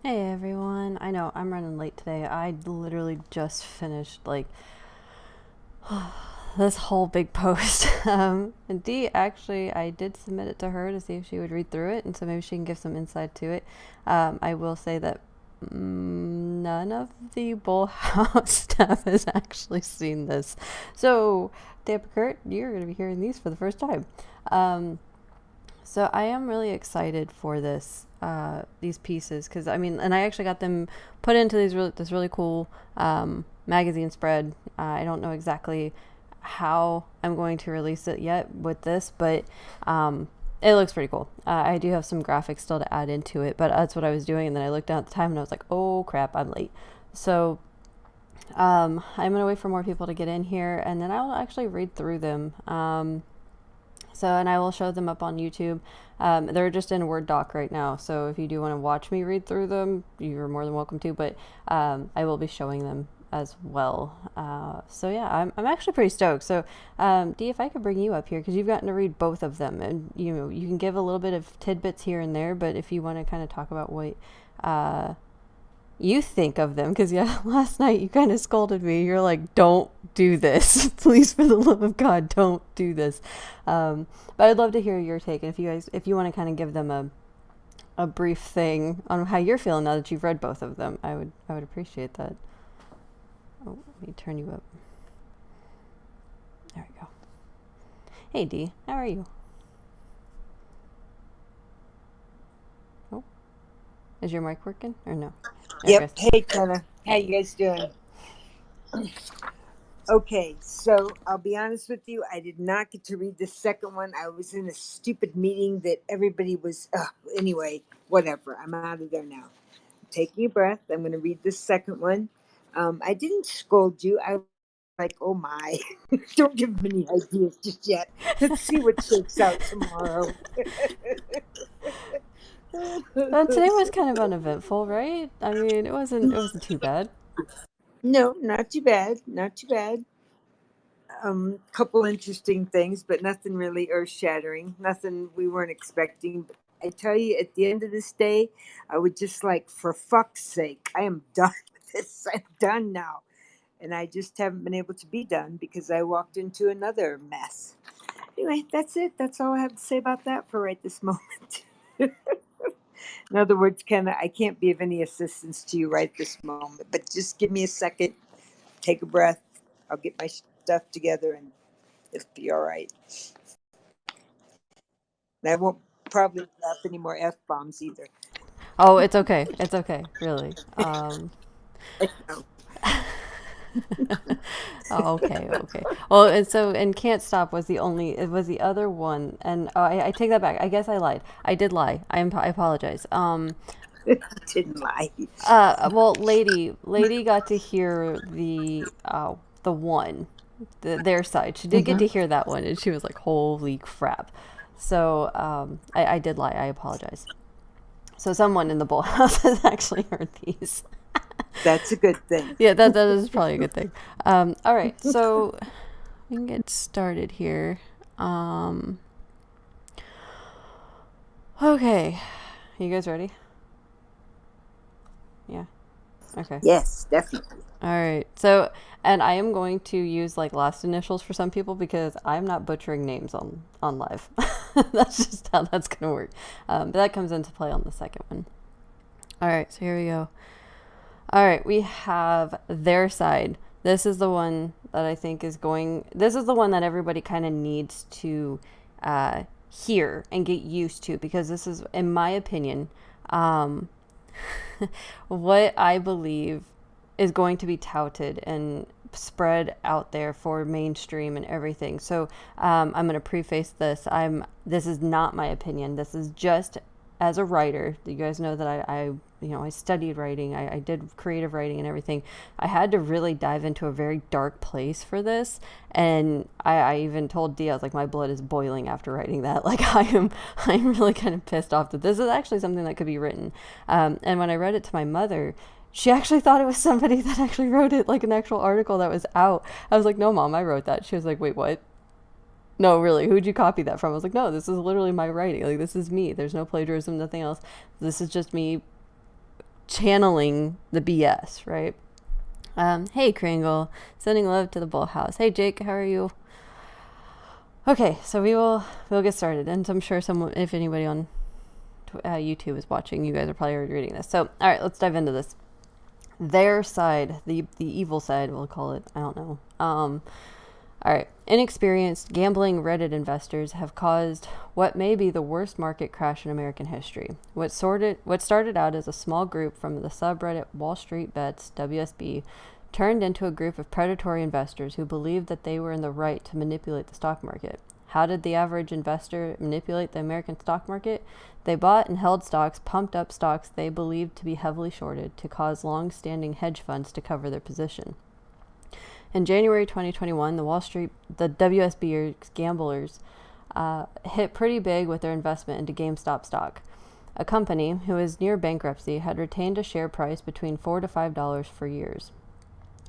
Hey everyone. I know I'm running late today. I literally just finished this whole big post. And Dee, actually, I did submit it to her to see if she would read through it, and so maybe she can give some insight to it. I will say that none of the BullHouse staff has actually seen this. So, Tampa Kurt, you're going to be hearing these for the first time. Um, so I am really excited for these pieces because I mean, and I actually got them put into this really cool magazine spread. I don't know exactly how I'm going to release it yet with this, but it looks pretty cool. I do have some graphics still to add into it, but that's what I was doing, and then I looked down at the time and I was like, oh crap, I'm late. So I'm gonna wait for more people to get in here, and then I'll actually read through them. And I will show them up on YouTube. They're just in a Word doc right now, so if you do want to watch me read through them, you're more than welcome to, but I will be showing them as well. So yeah, I'm actually pretty stoked. So Dee, if I could bring you up here, because you've gotten to read both of them, and you know, you can give a little bit of tidbits here and there, but if you want to kind of talk about what uh, you think of them, because yeah, last night you kind of scolded me. You're like, don't do this. Please, for the love of God, don't do this. But I'd love to hear your take, and if you want to kind of give them a brief thing on how you're feeling now that you've read both of them, I would appreciate that. Oh, let me turn you up. There we go. Hey Dee, how are you? Oh, is your mic working or no? There it Yep. goes. Hey, Kenna. How you guys doing? Okay, so I'll be honest with you. I did not get to read the second one. I was in a stupid meeting that everybody was. Anyway, whatever. I'm out of there now. Taking a breath. I'm going to read the second one. I didn't scold you. I was like, oh my. Don't give me any ideas just yet. Let's see what shakes out tomorrow. Today was kind of uneventful, right? I mean, it wasn't too bad. No, not too bad. Not too bad. Couple interesting things, but nothing really earth shattering, nothing we weren't expecting. But I tell you, at the end of this day, I would just like, for fuck's sake, I am done with this. I'm done now. And I just haven't been able to be done because I walked into another mess. Anyway, that's it. That's all I have to say about that for right this moment. In other words, Ken, I can't be of any assistance to you right this moment, but just give me a second, take a breath. I'll get my stuff together and it'll be all right. And I won't probably drop any more F bombs either. Oh, it's okay. It's okay, really. No. Oh, okay, okay. Well, and Can't Stop was the only, it was the other one, and I take that back. I guess I lied. I did lie. I apologize. Didn't lie. Well, lady got to hear the one, their side. She did get Hmm. to hear that one, and she was like, "Holy crap!" So, I did lie. I apologize. So someone in the Bull House has actually heard these. That's a good thing. Yeah, that is probably a good thing. All right, so we can get started here. Um, okay, you guys ready? Yeah. Okay. Yes, definitely. All right. So, and I am going to use like last initials for some people because I'm not butchering names on live. That's just how that's gonna work. But that comes into play on the second one. All right. So here we go. All right. We have their side. This is the one that I think is going. This is the one that everybody kind of needs to hear and get used to because this is, in my opinion, um, what I believe is going to be touted and spread out there for mainstream and everything. So I'm going to preface this. This is not my opinion. This is just as a writer. You guys know that I studied writing. I did creative writing and everything. I had to really dive into a very dark place for this, and I even told Dee, I was like, my blood is boiling after writing that. Like I'm really kind of pissed off that this is actually something that could be written. And when I read it to my mother, she actually thought it was somebody that actually wrote it, like an actual article that was out. I was like, no, Mom, I wrote that. She was like, wait, what? No, really, who'd you copy that from? I was like, no, this is literally my writing. Like, this is me. There's no plagiarism, nothing else. This is just me channeling the BS, right? Hey, Kringle, sending love to the BullHouse. Hey, Jake, how are you? Okay, so we'll get started, and I'm sure someone, if anybody on YouTube is watching, you guys are probably already reading this. So, all right, let's dive into this. Their side, the evil side, we'll call it. I don't know. All right, inexperienced gambling Reddit investors have caused what may be the worst market crash in American history. What started out as a small group from the subreddit Wall Street Bets (WSB) turned into a group of predatory investors who believed that they were in the right to manipulate the stock market. How did the average investor manipulate the American stock market? They bought and held stocks, pumped up stocks they believed to be heavily shorted to cause long-standing hedge funds to cover their position. In January 2021, the WSB gamblers hit pretty big with their investment into GameStop stock. A company, who is near bankruptcy, had retained a share price between $4 to $5 for years.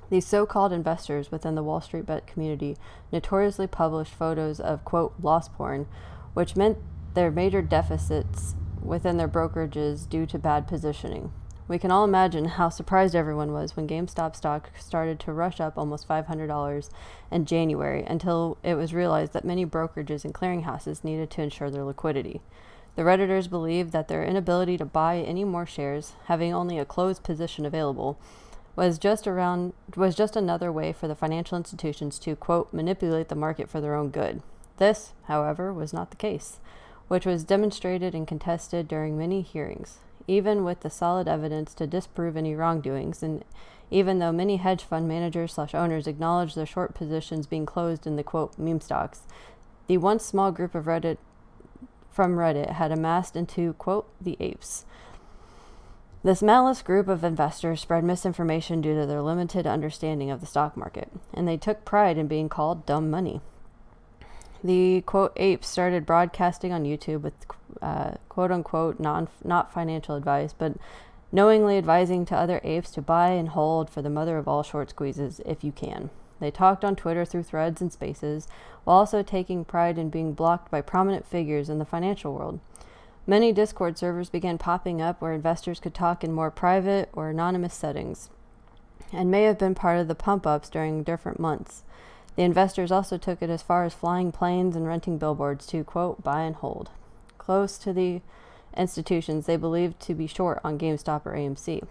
These so-called investors within the Wall Street Bet community notoriously published photos of, quote, loss porn, which meant their major deficits within their brokerages due to bad positioning. We can all imagine how surprised everyone was when GameStop stock started to rush up almost $500 in January until it was realized that many brokerages and clearinghouses needed to ensure their liquidity. The Redditors believed that their inability to buy any more shares, having only a closed position available, was just another way for the financial institutions to, quote, manipulate the market for their own good. This, however, was not the case, which was demonstrated and contested during many hearings. Even with the solid evidence to disprove any wrongdoings, and even though many hedge fund managers/owners acknowledged their short positions being closed in the, quote, meme stocks, the once small group of Reddit had amassed into, quote, the apes. This malice group of investors spread misinformation due to their limited understanding of the stock market, and they took pride in being called dumb money. The, quote, apes started broadcasting on YouTube with, quote unquote, not financial advice, but knowingly advising to other apes to buy and hold for the mother of all short squeezes if you can. They talked on Twitter through threads and spaces, while also taking pride in being blocked by prominent figures in the financial world. Many Discord servers began popping up where investors could talk in more private or anonymous settings, and may have been part of the pump-ups during different months. The investors also took it as far as flying planes and renting billboards to, quote, buy and hold, close to the institutions they believed to be short on GameStop or AMC.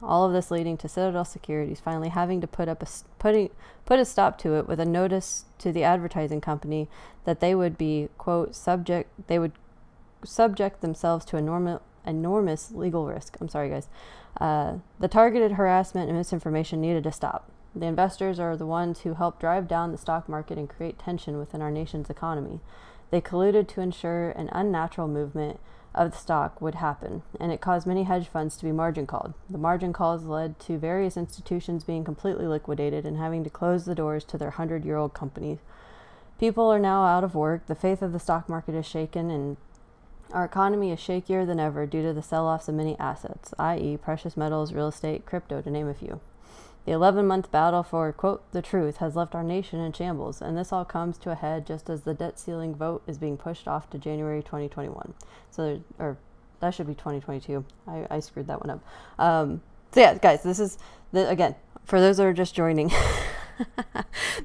All of this leading to Citadel Securities finally having to put a stop to it with a notice to the advertising company that they would be, quote, subject themselves to enormous legal risk. I'm sorry, guys. The targeted harassment and misinformation needed to stop. The investors are the ones who helped drive down the stock market and create tension within our nation's economy. They colluded to ensure an unnatural movement of the stock would happen, and it caused many hedge funds to be margin called. The margin calls led to various institutions being completely liquidated and having to close the doors to their 100-year-old companies. People are now out of work, the faith of the stock market is shaken, and our economy is shakier than ever due to the sell-offs of many assets, i.e. precious metals, real estate, crypto, to name a few. The 11-month battle for, quote, the truth has left our nation in shambles, and this all comes to a head just as the debt ceiling vote is being pushed off to January 2021. Or that should be 2022. I screwed that one up. So yeah, guys, this is, again, for those that are just joining,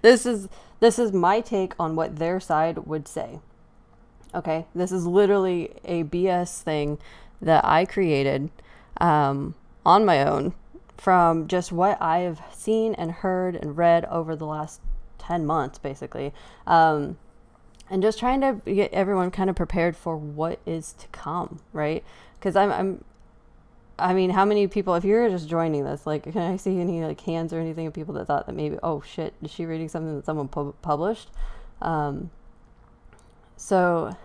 this is my take on what their side would say. Okay, this is literally a BS thing that I created on my own, from just what I have seen and heard and read over the last 10 months, basically. And just trying to get everyone kind of prepared for what is to come, right? Because I mean, how many people, if you're just joining this, like, can I see any like hands or anything of people that thought that maybe, oh shit, is she reading something that someone published? So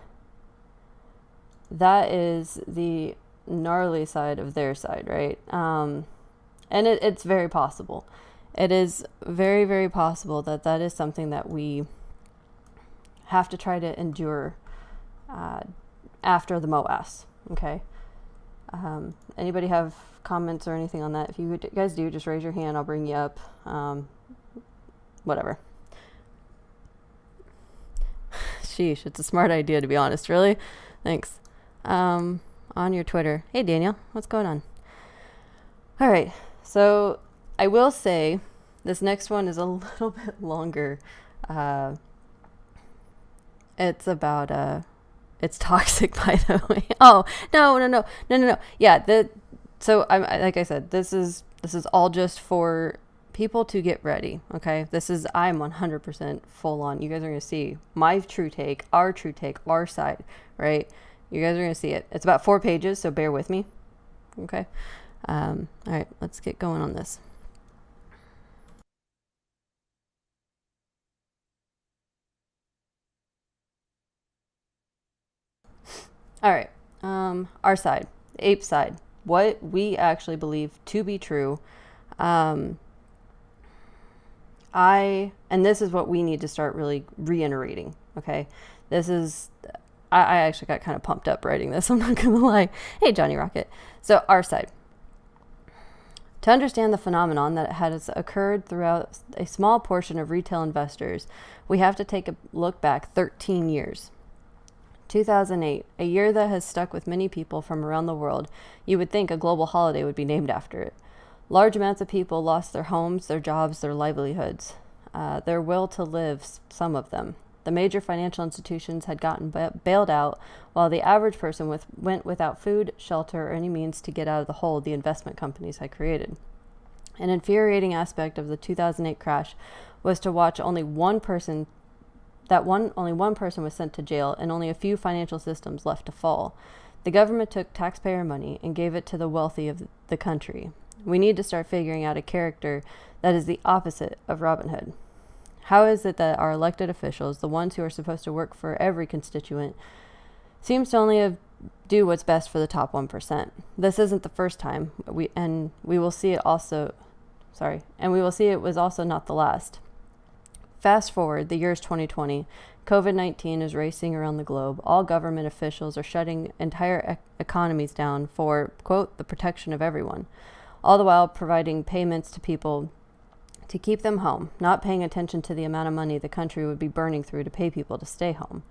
that is the gnarly side of their side, right? And it's very possible. It is very, very possible that that is something that we have to try to endure after the MOASS, okay? Anybody have comments or anything on that? If you guys do, just raise your hand. I'll bring you up. Whatever. Sheesh, it's a smart idea, to be honest. Really? Thanks. On your Twitter. Hey, Daniel. What's going on? All right. So I will say this next one is a little bit longer. Uh, it's about it's toxic, by the way. Oh, no. Yeah, so I'm like I said, this is all just for people to get ready, okay? I'm 100% full on. You guys are going to see my true take, our side, right? You guys are going to see it. It's about 4 pages, so bear with me. Okay? All right, let's get going on this. All right. Our side, the ape side, what we actually believe to be true. Um, and this is what we need to start really reiterating. Okay. I actually got kind of pumped up writing this. I'm not going to lie. Hey, Johnny Rocket. So, our side. To understand the phenomenon that has occurred throughout a small portion of retail investors, we have to take a look back 13 years. 2008, a year that has stuck with many people from around the world. You would think a global holiday would be named after it. Large amounts of people lost their homes, their jobs, their livelihoods, their will to live, some of them. The major financial institutions had gotten bailed out, while the average person went without food, shelter, or any means to get out of the hole the investment companies had created. An infuriating aspect of the 2008 crash was to watch only one person was sent to jail and only a few financial systems left to fall. The government took taxpayer money and gave it to the wealthy of the country. We need to start figuring out a character that is the opposite of Robin Hood. How is it that our elected officials, the ones who are supposed to work for every constituent, seems to only do what's best for the top 1%? This isn't the first time, we will see it was also not the last. Fast forward, the year is 2020. COVID-19 is racing around the globe. All government officials are shutting entire economies down for, quote, the protection of everyone, all the while providing payments to people to keep them home, not paying attention to the amount of money the country would be burning through to pay people to stay home.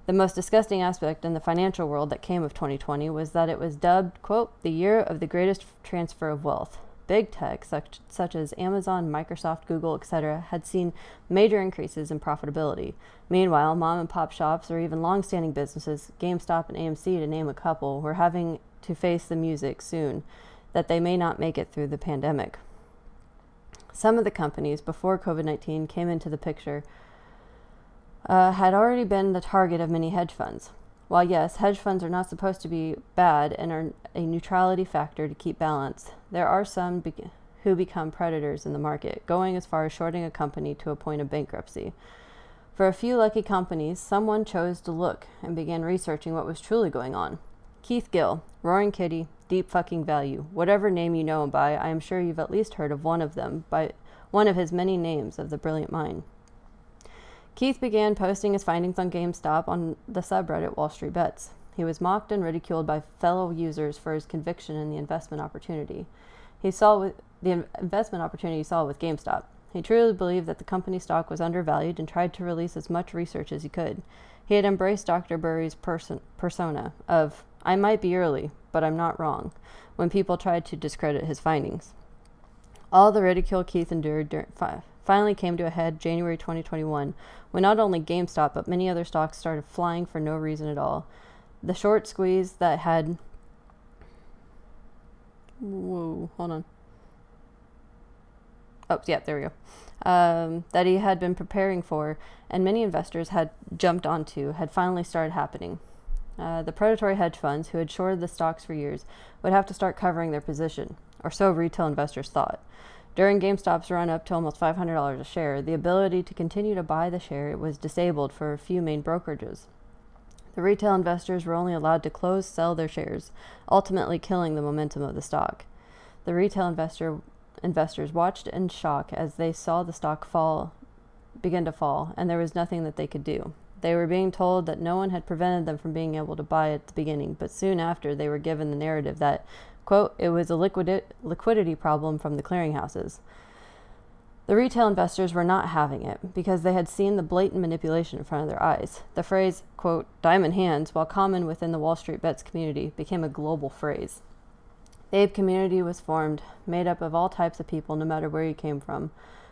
The most disgusting aspect in the financial world that came of 2020 was that it was dubbed, quote, the year of the greatest transfer of wealth. Big tech, such as Amazon, Microsoft, Google, etc., had seen major increases in profitability. Meanwhile, mom and pop shops or even long-standing businesses, GameStop and AMC to name a couple, were having to face the music soon that they may not make it through the pandemic. Some of the companies, before COVID-19 came into the picture, had already been the target of many hedge funds. While yes, hedge funds are not supposed to be bad and are a neutrality factor to keep balance, there are some who become predators in the market, going as far as shorting a company to a point of bankruptcy. For a few lucky companies, someone chose to look and began researching what was truly going on. Keith Gill, Roaring Kitty, Deep Fucking Value, whatever name you know him by, I am sure you've at least heard of one of them by one of his many names of the brilliant mind. Keith began posting his findings on GameStop on the subreddit Wall Street Bets. He was mocked and ridiculed by fellow users for his conviction in the investment opportunity he saw with GameStop. He truly believed that the company stock was undervalued and tried to release as much research as he could. He had embraced Dr. Burry's persona of, I might be early, but I'm not wrong, when people tried to discredit his findings. All the ridicule Keith endured finally came to a head January 2021, when not only GameStop but many other stocks started flying for no reason at all. The short squeeze that had... Whoa, hold on. Oh, yeah, there we go. That he had been preparing for, and many investors had jumped onto, had finally started happening. The predatory hedge funds, who had shorted the stocks for years, would have to start covering their position, or so retail investors thought. During GameStop's run up to almost $500 a share, the ability to continue to buy the share was disabled for a few main brokerages. The retail investors were only allowed to sell their shares, ultimately killing the momentum of the stock. The retail investors watched in shock as they saw the stock begin to fall, and there was nothing that they could do. They were being told that no one had prevented them from being able to buy at the beginning, but soon after they were given the narrative that, quote, it was a liquidity problem from the clearinghouses. The retail investors were not having it because they had seen the blatant manipulation in front of their eyes. The phrase, quote, diamond hands, while common within the Wall Street Bets community, became a global phrase. The ape community was formed, made up of all types of people, no matter where you came from.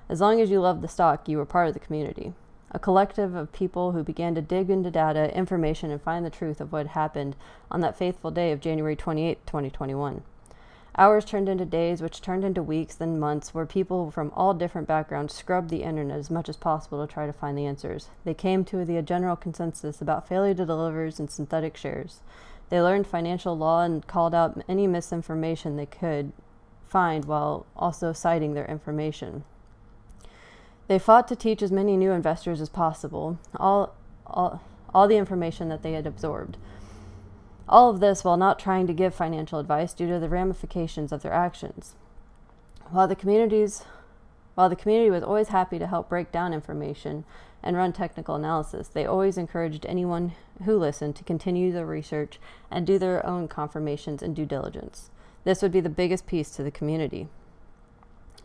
As long as you loved the stock, you were part of the community. A collective of people who began to dig into data, information, and find the truth of what happened on that faithful day of January 28, 2021. Hours turned into days, which turned into weeks, then months, where people from all different backgrounds scrubbed the internet as much as possible to try to find the answers. They came to the general consensus about failure to deliver and synthetic shares. They learned financial law and called out any misinformation they could find while also citing their information. They fought to teach as many new investors as possible all the information that they had absorbed. All of this while not trying to give financial advice due to the ramifications of their actions. While the community was always happy to help break down information and run technical analysis, they always encouraged anyone who listened to continue the research and do their own confirmations and due diligence. This would be the biggest piece to the community.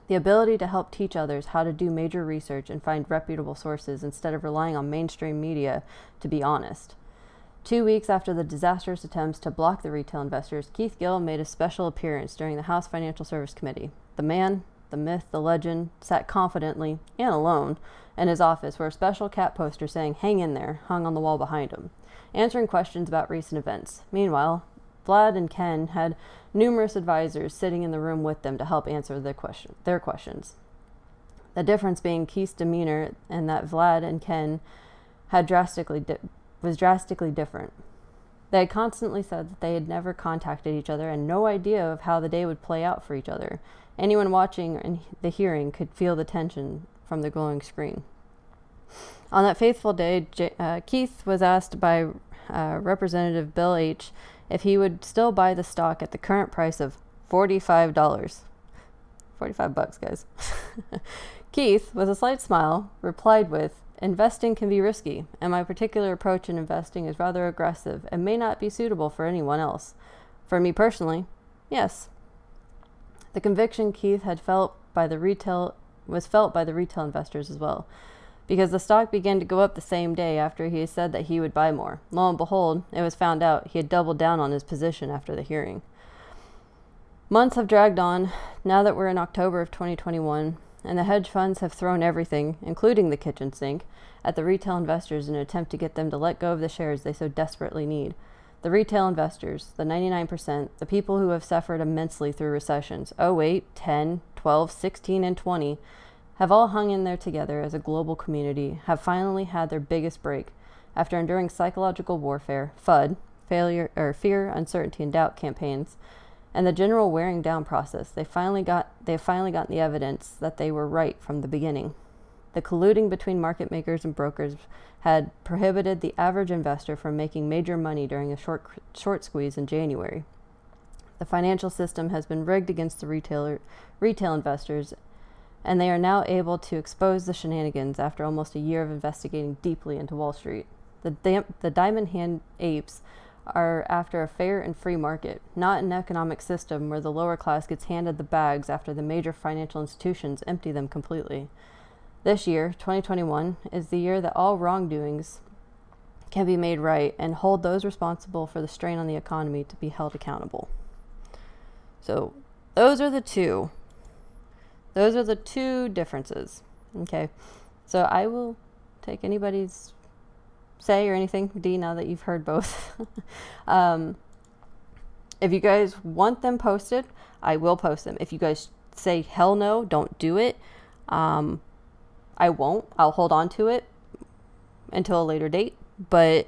The ability to help teach others how to do major research and find reputable sources instead of relying on mainstream media to be honest. 2 weeks after the disastrous attempts to block the retail investors, Keith Gill made a special appearance during the House Financial Service Committee. The man, the myth, the legend, sat confidently, and alone, in his office where a special cat poster saying, "Hang in there," hung on the wall behind him, answering questions about recent events. Meanwhile, Vlad and Ken had numerous advisors sitting in the room with them to help answer their questions. The difference being Keith's demeanor and that Vlad and Ken had was drastically different. They had constantly said that they had never contacted each other and no idea of how the day would play out for each other. Anyone watching the hearing could feel the tension from the glowing screen. On that faithful day, Keith was asked by Representative Bill H. if he would still buy the stock at the current price of $45. $45, guys. Keith, with a slight smile, replied with, "Investing can be risky, and my particular approach in investing is rather aggressive and may not be suitable for anyone else. For me personally, yes." The conviction Keith had was felt by the retail investors as well, because the stock began to go up the same day after he said that he would buy more. Lo and behold, it was found out he had doubled down on his position after the hearing. Months have dragged on, now that we're in October of 2021, and the hedge funds have thrown everything, including the kitchen sink, at the retail investors in an attempt to get them to let go of the shares they so desperately need. The retail investors, the 99%, the people who have suffered immensely through recessions, 08, 10, 12, 16, and 20, have all hung in there together as a global community, have finally had their biggest break. After enduring psychological warfare, FUD, fear, uncertainty, and doubt campaigns, and the general wearing down process, they've finally gotten the evidence that they were right from the beginning. The colluding between market makers and brokers had prohibited the average investor from making major money during a short squeeze in January. The financial system has been rigged against the retail investors, and they are now able to expose the shenanigans after almost a year of investigating deeply into Wall Street. The diamond hand apes are after a fair and free market, not an economic system where the lower class gets handed the bags after the major financial institutions empty them completely. This year, 2021, is the year that all wrongdoings can be made right and hold those responsible for the strain on the economy to be held accountable. So those are the two differences. Okay, so I will take anybody's say or anything, D, now that you've heard both. If you guys want them posted, I will post them. If you guys say hell no, don't do it, I won't. I'll hold on to it until a later date. But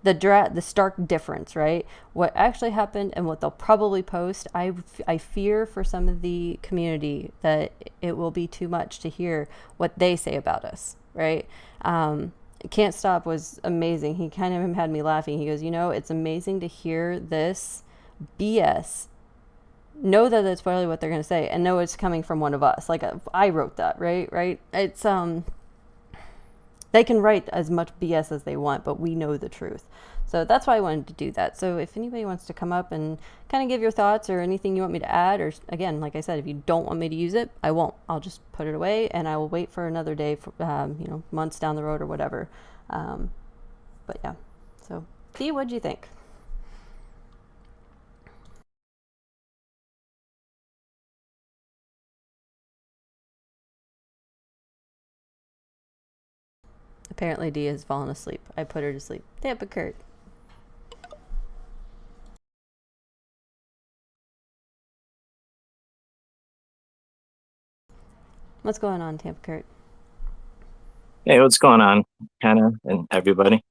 the stark difference, right? What actually happened and what they'll probably post, I fear for some of the community that it will be too much to hear what they say about us, right? Can't Stop was amazing. He kind of had me laughing. He goes, it's amazing to hear this BS. Know that that's probably what they're going to say and know it's coming from one of us. Like I wrote that, right? It's, they can write as much BS as they want, but we know the truth. So that's why I wanted to do that. So if anybody wants to come up and kind of give your thoughts or anything you want me to add, or again, like I said, if you don't want me to use it, I won't. I'll just put it away and I will wait for another day, for, months down the road or whatever. But yeah. So, Dee, what'd you think? Apparently, Dia has fallen asleep. I put her to sleep. Tampa Kurt. What's going on, Tampa Kurt? Hey, what's going on, Hannah and everybody?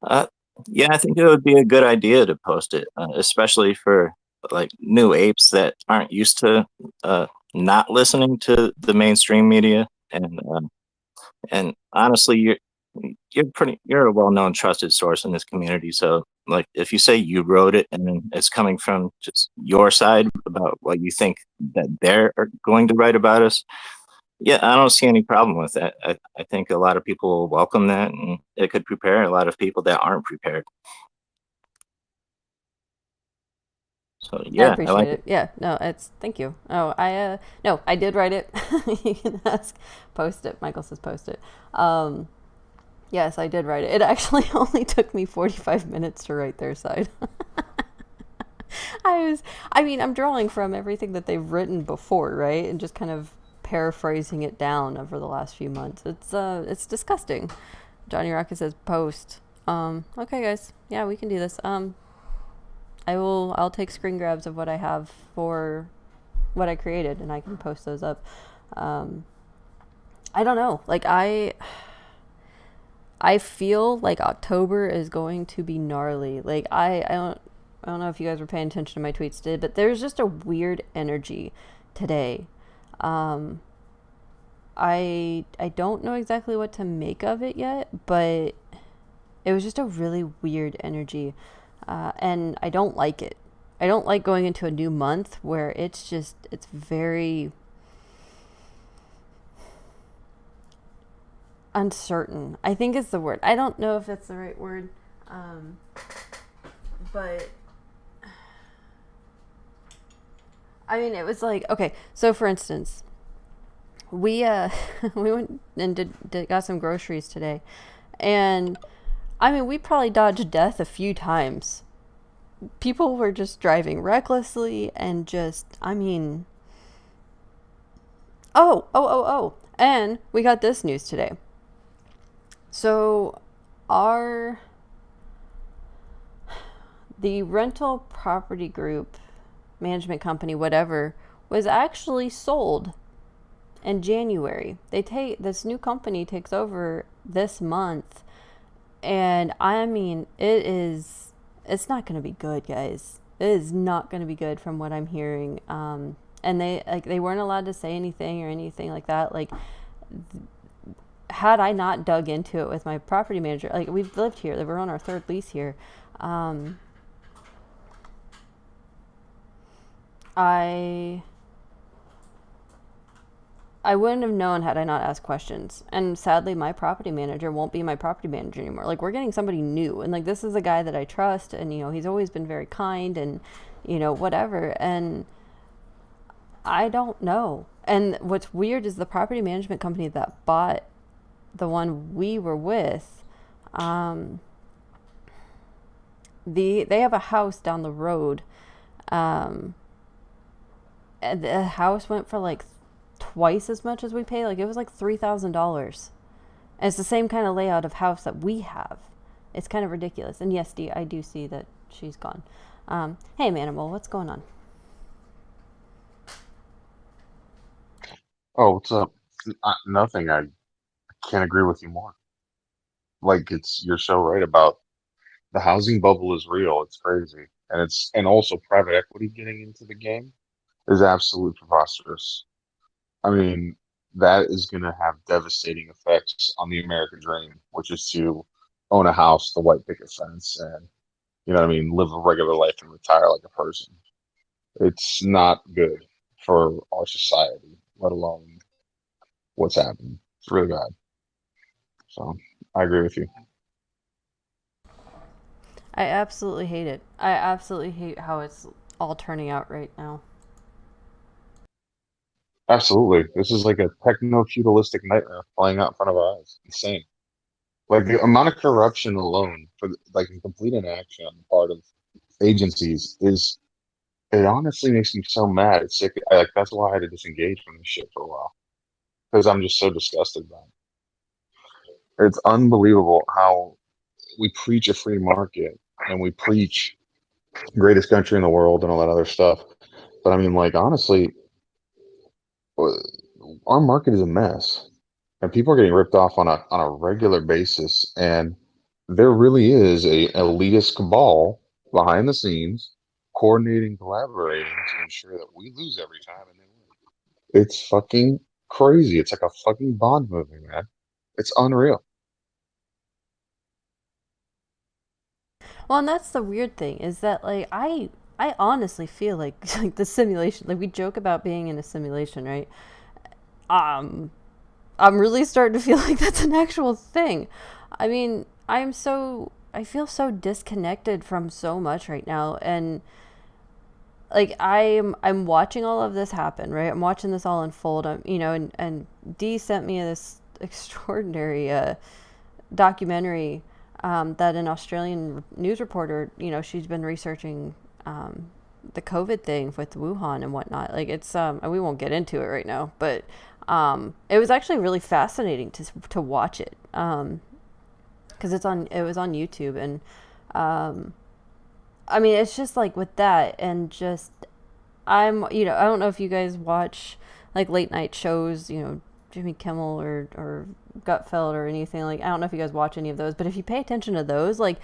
Uh, yeah, I think it would be a good idea to post it, especially for like new apes that aren't used to not listening to the mainstream media. And honestly, you're a well-known, trusted source in this community. So, like, if you say you wrote it and it's coming from just your side about what you think that they're going to write about us, yeah, I don't see any problem with that. I think a lot of people will welcome that, and it could prepare a lot of people that aren't prepared. So I yeah, I appreciate like it. it. Yeah, no, it's thank you. Oh, no, I did write it. You can ask, post it. Michael says post it. Um, yes, I did write it. It actually only took me 45 minutes to write their side. I mean, I'm drawing from everything that they've written before, right? And just kind of paraphrasing it down over the last few months. It's disgusting. Johnny Rocket says post. Okay, guys. Yeah, we can do this. I'll take screen grabs of what I have for what I created and I can post those up. Um, I don't know. I feel like October is going to be gnarly. I don't know if you guys were paying attention to my tweets today, but there's just a weird energy today. Um, I don't know exactly what to make of it yet, but it was just a really weird energy, and I don't like it. I don't like going into a new month where it's very uncertain. I think is the word. I don't know if it's the right word, um, but I mean, it was like, okay. So for instance, we we went and got some groceries today, and I mean, we probably dodged death a few times. People were just driving recklessly and just, I mean, and we got this news today. So, our the rental property group, management company, whatever, was actually sold in January. This new company takes over this month, and I mean, it's not going to be good, guys. It is not going to be good from what I'm hearing. And they weren't allowed to say anything or anything like that. Like, had I not dug into it with my property manager, like, we've lived here, we're on our third lease here. Um, I I wouldn't have known had I not asked questions. And sadly, my property manager won't be my property manager anymore. Like, we're getting somebody new. And, like, this is a guy that I trust. And, he's always been very kind and, whatever. And I don't know. And what's weird is the property management company that bought the one we were with, um, they have a house down the road. Um, and the house went for like twice as much as we paid. Like, it was like $3,000. And it's the same kind of layout of house that we have. It's kind of ridiculous. And yes, I do see that she's gone. Hey, Manimal, what's going on? Oh, what's up? Nothing. I can't agree with you more. Like you're so right about the housing bubble is real. It's crazy, and also private equity getting into the game is absolutely preposterous. I mean, that is going to have devastating effects on the American dream, which is to own a house, the white picket fence, and what I mean, live a regular life and retire like a person. It's not good for our society, let alone what's happening. It's really bad. So I agree with you. I absolutely hate it. I absolutely hate how it's all turning out right now. Absolutely. This is like a techno-feudalistic nightmare playing out in front of our eyes. Insane. Like the amount of corruption alone for like complete inaction on the part of agencies is it honestly makes me so mad. It's sick. Like that's why I had to disengage from this shit for a while because I'm just so disgusted by it. It's unbelievable how we preach a free market and we preach greatest country in the world and all that other stuff. But I mean, like, honestly, uh, our market is a mess and people are getting ripped off on a regular basis. And there really is a elitist cabal behind the scenes coordinating, collaborating to ensure that we lose every time and they win. It's fucking crazy. It's like a fucking Bond movie, man. It's unreal. Well, and that's the weird thing is that like I honestly feel like like the simulation, like we joke about being in a simulation, right? Um I'm really starting to feel like that's an actual thing. I mean, I feel so disconnected from so much right now, and like I'm watching all of this happen, right? I'm watching this all unfold. And Dee sent me this extraordinary documentary that an Australian news reporter, she's been researching the COVID thing with Wuhan and whatnot. Like it's and we won't get into it right now, but it was actually really fascinating to watch it because it was on YouTube. And um, I mean it's just like with that, and just I don't know if you guys watch like late night shows, Jimmy Kimmel or Gutfeld or anything. Like I don't know if you guys watch any of those, but if you pay attention to those, like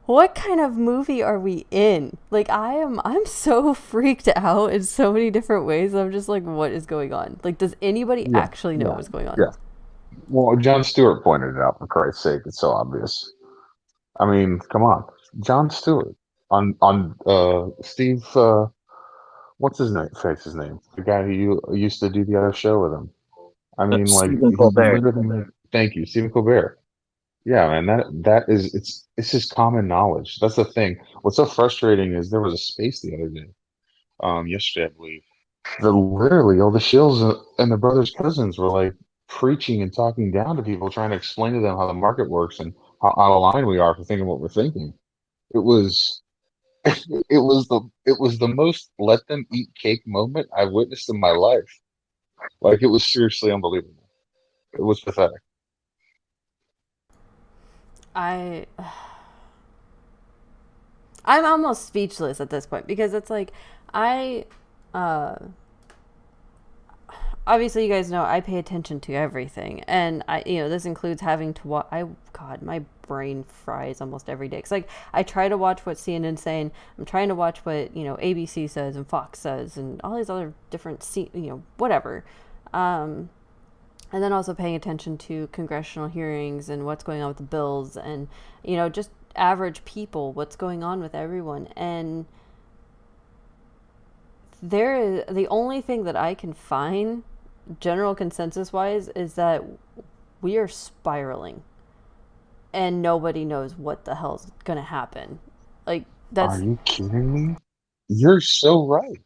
what kind of movie are we in? Like I'm so freaked out in so many different ways. I'm just like, what is going on? Like, does anybody Yeah, actually know yeah, what's going on? yeah. Well, John Stewart pointed it out, for Christ's sake. It's so obvious. I mean, come on. John Stewart on Steve what's his name? Face his name. The guy who used to do the other show with him. I mean, like Stephen he Colbert. literally made, thank you, Stephen Colbert. Yeah, man, that is it's just common knowledge. That's the thing. What's so frustrating is there was a space the other day, yesterday, I believe, that literally all the shills and the brothers cousins were like preaching and talking down to people, trying to explain to them how the market works and how out of line we are for thinking what we're thinking. It was it was the most let them eat cake moment I've witnessed in my life. Like it was seriously unbelievable. It was pathetic. I I'm almost speechless at this point because it's like I uh obviously you guys know I pay attention to everything, and this includes having to watch. God, my brain fries almost every day. It's like I try to watch what CNN's saying. I'm trying to watch what ABC says and Fox says and all these other different whatever. Um, and then also paying attention to congressional hearings and what's going on with the bills, and just average people, what's going on with everyone. And there is the only thing that I can find general consensus wise is that we are spiraling and nobody knows what the hell's gonna happen. Like Are that's you kidding me? You're so right.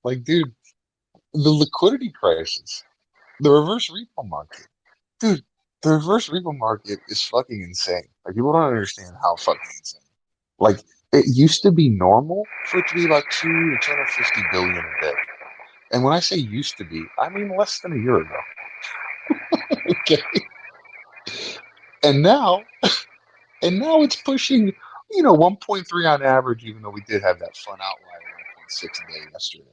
Like, dude, the liquidity crisis, the reverse repo market, dude, the reverse repo market is fucking insane. Like, people don't understand how fucking insane. Like, it used to be normal for it to be about 2 to 250 billion a day. And when I say used to be, I mean less than a year ago. Okay. And now, and now it's pushing, 1.3 on average, even though we did have that fun outlier 1.6 a day yesterday.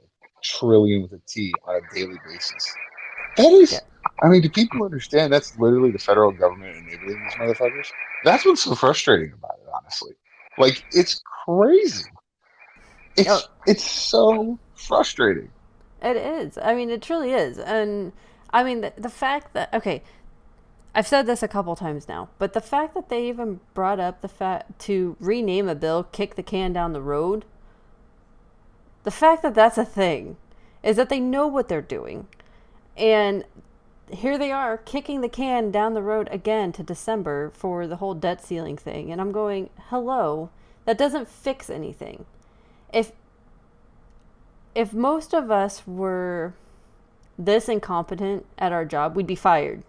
Trillion with a T on a daily basis. That yeah. is, I mean, do people understand that's literally the federal government enabling these motherfuckers? That's what's so frustrating about it, honestly. Like, it's crazy. Oh, It's so frustrating. it is. I mean, it truly is. And I mean, the fact that okay, I've said this a couple times now, but the fact that they even brought up the fact to rename a bill, kick the can down the road, the fact that that's a thing is that they know what they're doing. And here they are kicking the can down the road again to December for the whole debt ceiling thing. And I'm going, hello, that doesn't fix anything. If if most of us were this incompetent at our job, we'd be fired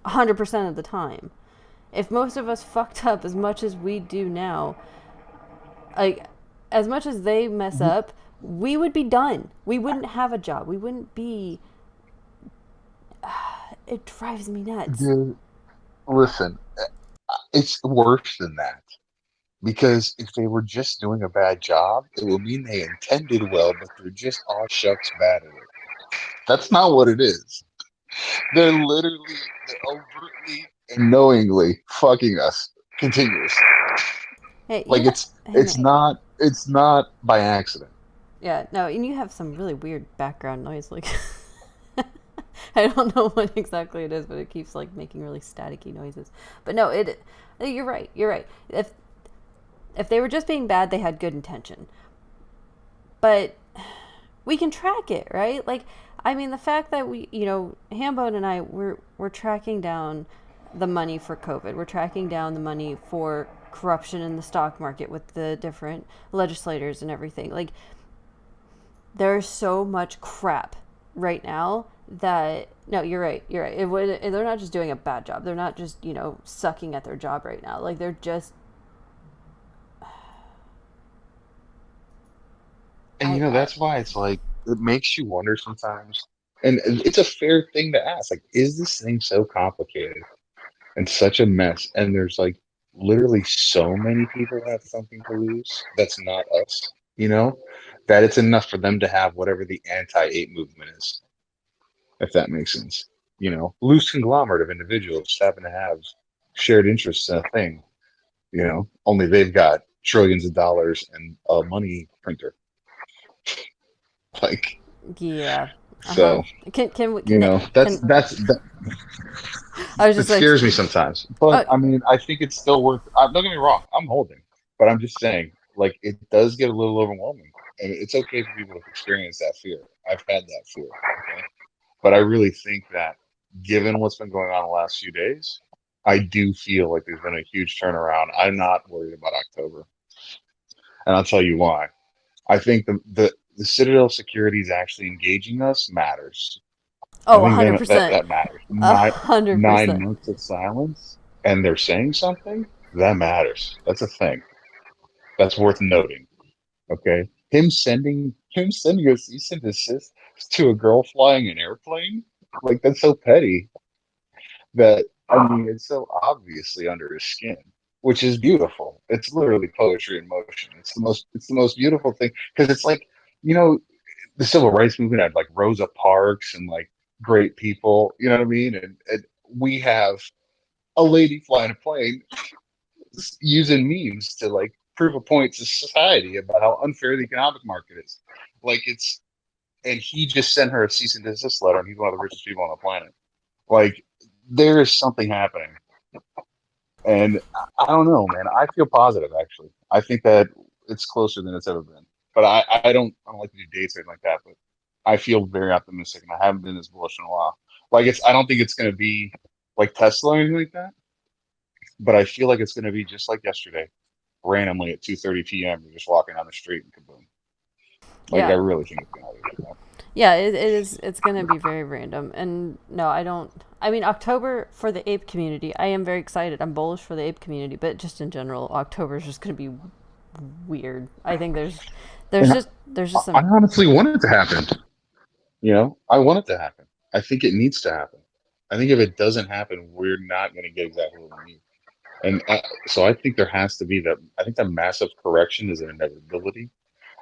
100% of the time. If most of us fucked up as much as we do now, like as much as they mess up, we would be done. We wouldn't have a job. We wouldn't be It drives me nuts. Dude, listen, it's worse than that. Because if they were just doing a bad job, it would mean they intended well, but they're just aw shucks bad at it. That's not what it is. They're overtly and knowingly fucking us continuously. Hey, Like hey, May. it's not by accident. Yeah, no, and you have some really weird background noise. Like, I don't know what exactly it is, but it keeps like making really staticky noises. But no, it. You're right. You're right. If they were just being bad, they had good intention. But we can track it, right? Like, I mean, the fact that Hambone and I, we're tracking down the money for COVID. We're tracking down the money for corruption in the stock market with the different legislators and everything. Like, there's so much crap right now that no, you're right. You're right. They're not just doing a bad job. They're not just sucking at their job right now. Like they're just And I that's why it's like it makes you wonder sometimes. And it's a fair thing to ask. Like, is this thing so complicated and such a mess? And there's like literally so many people have something to lose that's not us, that it's enough for them to have whatever the anti-ape movement is, if that makes sense. Loose conglomerate of individuals just happen to have shared interests in a thing, only they've got trillions of dollars and a money printer. Like, yeah. Uh-huh. so, Can I was it just like scares me sometimes. But oh I mean, I think it's still worth. Don't get me wrong, I'm holding, but I'm just saying, like, it does get a little overwhelming, and it's okay for people to experience that fear. I've had that fear, okay, but I really think that given what's been going on the last few days, I do feel like there's been a huge turnaround. I'm not worried about October, and I'll tell you why. I think the Citadel security is actually engaging us matters. I oh think $100%. that matters. a Nine hundred nine percent. months of silence, and they're saying something that matters. That's a thing. That's worth noting. Okay, him sending a cease and desist to a girl flying an airplane, like that's so petty that I mean it's so obviously under his skin, which is beautiful. It's literally poetry in motion. It's the most beautiful thing because it's like you know the civil rights movement had like Rosa Parks and like great people, you know what I mean? And we have a lady flying a plane using memes to like prove a point to society about how unfair the economic market is. Like and he just sent her a cease and desist letter, and he's one of the richest people on the planet. Like there is something happening, and I don't know, man. I feel positive actually. I think that it's closer than it's ever been. But I don't like to do dates or anything like that. But I feel very optimistic, and I haven't been this bullish in a while. Like I don't think it's going to be like Tesla or anything like that. But I feel like it's going to be just like yesterday, randomly at 2:30 p.m. You're just walking down the street and kaboom. Like I Yeah. really think it's going to be like that. Yeah, it is. It's going to be very random. And no, I don't. I mean, October for the ape community, I am very excited. I'm bullish for the ape community, but just in general, October is just going to be weird. I think And there's just I some. honestly want it to happen. I want it to happen. I think it needs to happen. I think if it doesn't happen, we're not going to get exactly what we need. So I think there has to be that. I think that massive correction is an inevitability.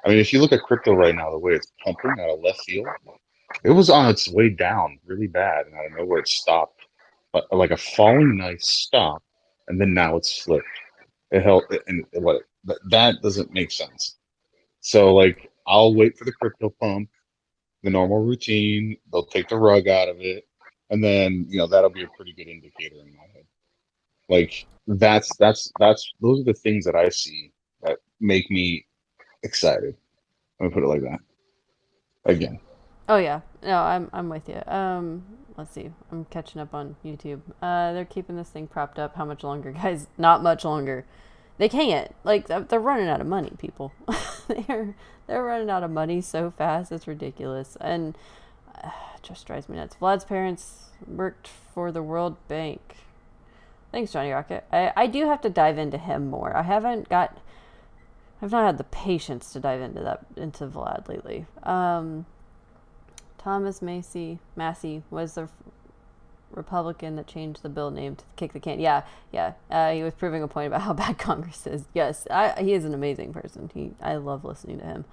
I mean, if you look at crypto right now, the way it's pumping out of left field, it was on its way down really bad, and out of nowhere it stopped, like a falling knife stop, and then now it's flipped. It held, and that doesn't make sense. So like, I'll wait for the crypto pump, the normal routine. They'll take the rug out of it, and then that'll be a pretty good indicator in my head. Like those are the things that I see that make me excited. Let me put it like that. Again, Oh yeah, no, I'm with you. Let's see. I'm catching up on YouTube. They're keeping this thing propped up. How much longer, guys? Not much longer. They can't. Like they're running out of money, people. They're running out of money so fast. It's ridiculous, and it just drives me nuts. Vlad's parents worked for the World Bank. Thanks, Johnny Rocket. I do have to dive into him more. I've not had the patience to dive into Vlad lately. Thomas Massey was the Republican that changed the bill name to kick the can. Yeah, yeah. He was proving a point about how bad Congress is. Yes, he is an amazing person. I love listening to him.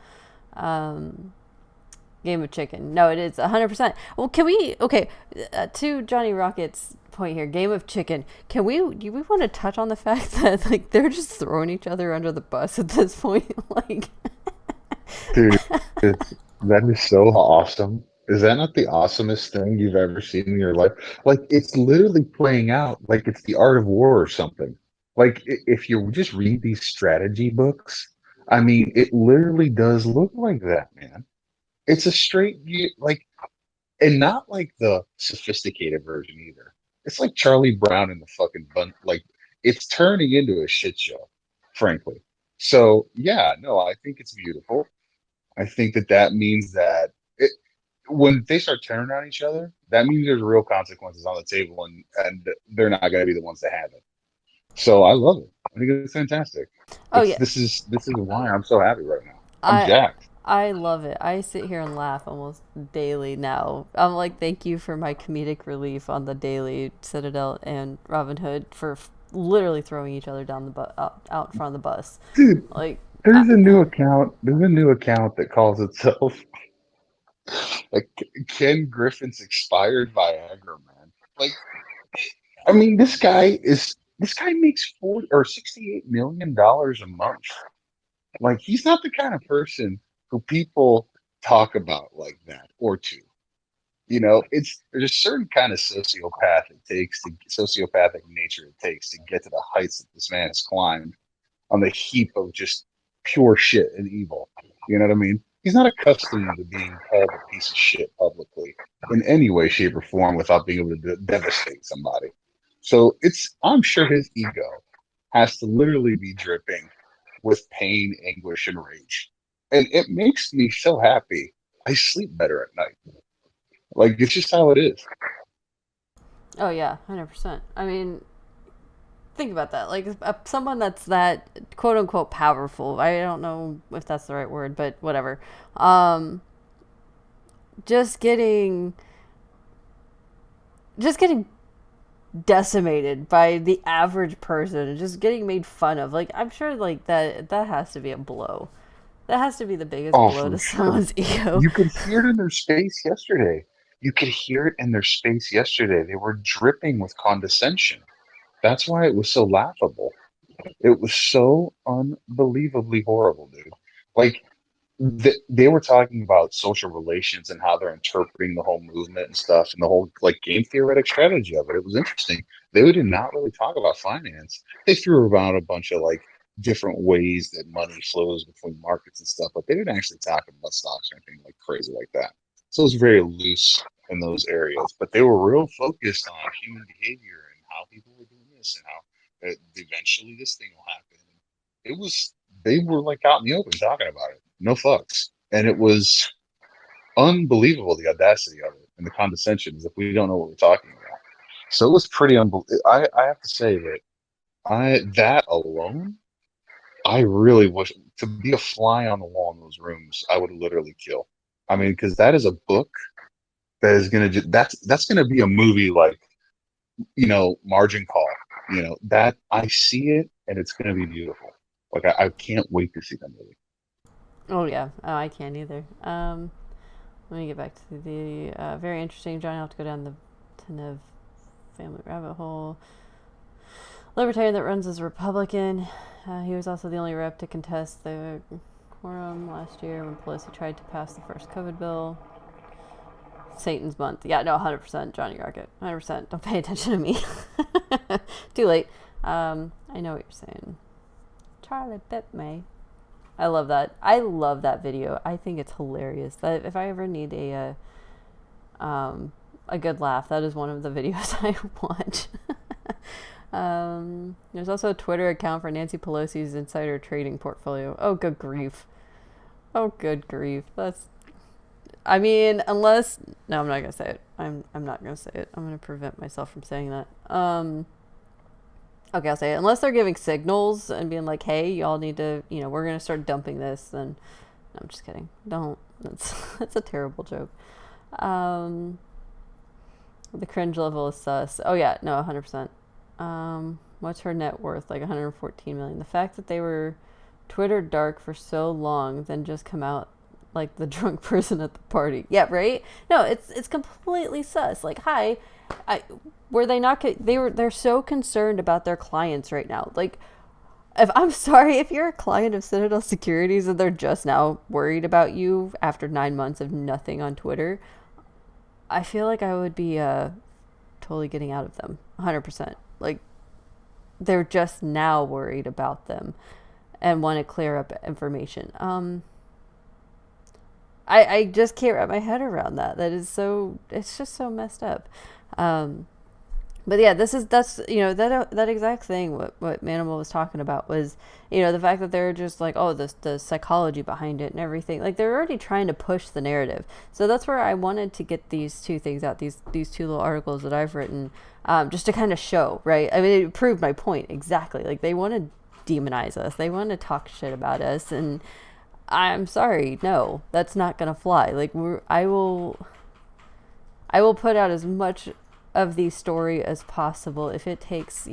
Game of Chicken. No, it is 100%. Well, can we? Okay, to Johnny Rocket's point here, Game of Chicken. Do we want to touch on the fact that like they're just throwing each other under the bus at this point? Like, Dude, that is so awesome. Is that not the awesomest thing you've ever seen in your life? Like, it's literally playing out like it's the art of war or something. Like, if you just read these strategy books, I mean, it literally does look like that, man. It's a like, and not like the sophisticated version either. It's like Charlie Brown in the fucking bun. Like, it's turning into a shit show, frankly. So, yeah, no, I think it's beautiful. I think that means that when they start turning on each other, that means there's real consequences on the table, and they're not going to be the ones that have it. So I love it. I think it's fantastic. oh It's yeah, this is why I'm so happy right now. I'm I jacked. I love it. I sit here and laugh almost daily now. I'm like, thank you for my comedic relief on the daily Citadel and Robin Hood for literally throwing each other down the out in front of the bus. Dude, Like, I, there's a new account. There's a new account that calls itself like Ken Griffin's expired Viagra, man. Like, I mean, this guy makes 40 or $68 million a month. Like, he's not the kind of person who people talk about like that or two. There's a certain kind of sociopathic nature it takes to get to the heights that this man has climbed on the heap of just pure shit and evil. You know what I mean? He's not accustomed to being called a piece of shit publicly in any way, shape, or form without being able to devastate somebody. So I'm sure his ego has to literally be dripping with pain, anguish, and rage. And it makes me so happy. I sleep better at night. Like, it's just how it is. oh yeah, 100%. I mean, think about that. Like someone that's that quote unquote powerful. I don't know if that's the right word, but whatever. Um, just getting just getting decimated by the average person and just getting made fun of. Like I'm sure like that has to be a blow. That has to be the biggest Oh, blow for to sure. someone's ego. You could hear it in their space yesterday. You could hear it in their space yesterday. They were dripping with condescension. That's why it was so laughable. It was so unbelievably horrible, dude. Like, they were talking about social relations and how they're interpreting the whole movement and stuff and the whole like game theoretic strategy of it. It was interesting. They did not really talk about finance. They threw around a bunch of like different ways that money flows between markets and stuff, but they didn't actually talk about stocks or anything like crazy like that. So it was very loose in those areas, but they were real focused on human behavior and how people were doing this and how eventually this thing will happen. It was they were like out in the open talking about it, no fucks, and it was unbelievable the audacity of it and the condescension as if we don't know what we're talking about. So it was pretty unbelievable. I have to say that I that alone, I really wish to be a fly on the wall in those rooms. I would literally kill. I mean, because that is a book that is gonna that's gonna be a movie like Margin Call. That I see it and it's gonna be beautiful. Like I can't wait to see that movie. Oh yeah. Oh, I can't either. Let me get back to the very interesting. Johnny, I'll have to go down the Tanev family rabbit hole. Libertarian that runs as a Republican. He was also the only rep to contest the quorum last year when Pelosi tried to pass the first COVID bill. Satan's month. Yeah, no, 100%. Johnny Rocket. 100%. Don't pay attention to me. Too late. I know what you're saying. Charlie bit me. I love that. I love that video. I think it's hilarious. That if I ever need a good laugh, that is one of the videos I watch. There's also a Twitter account for Nancy Pelosi's insider trading portfolio. Oh, good grief. Oh, good grief. I mean, unless no, I'm not gonna say it. I'm not gonna say it. I'm gonna prevent myself from saying that. Okay, I'll say it. Unless they're giving signals and being like, "Hey, y'all need to, we're gonna start dumping this." Then, no, I'm just kidding. Don't. That's a terrible joke. The cringe level is sus. Oh yeah, no, 100%. What's her net worth? Like 114 million. The fact that they were Twitter dark for so long, then just come out like the drunk person at the party. Yeah, right. No, it's completely sus. Like, hi, I were they not? They're so concerned about their clients right now. Like, if I'm sorry, if you're a client of Citadel Securities and they're just now worried about you after 9 months of nothing on Twitter, I feel like I would be totally getting out of them 100%. Like, they're just now worried about them and want to clear up information. I just can't wrap my head around that. That is so, it's just so messed up. But yeah, that's that exact thing. What Manimal was talking about was, the fact that they're just like, oh, the psychology behind it and everything. Like, they're already trying to push the narrative. So that's where I wanted to get these two things out, these two little articles that I've written, just to kind of show, right? I mean, it proved my point exactly. Like, they want to demonize us, they want to talk shit about us, and I'm sorry, no, that's not gonna fly. Like, I will put out as much of the story as possible if it takes,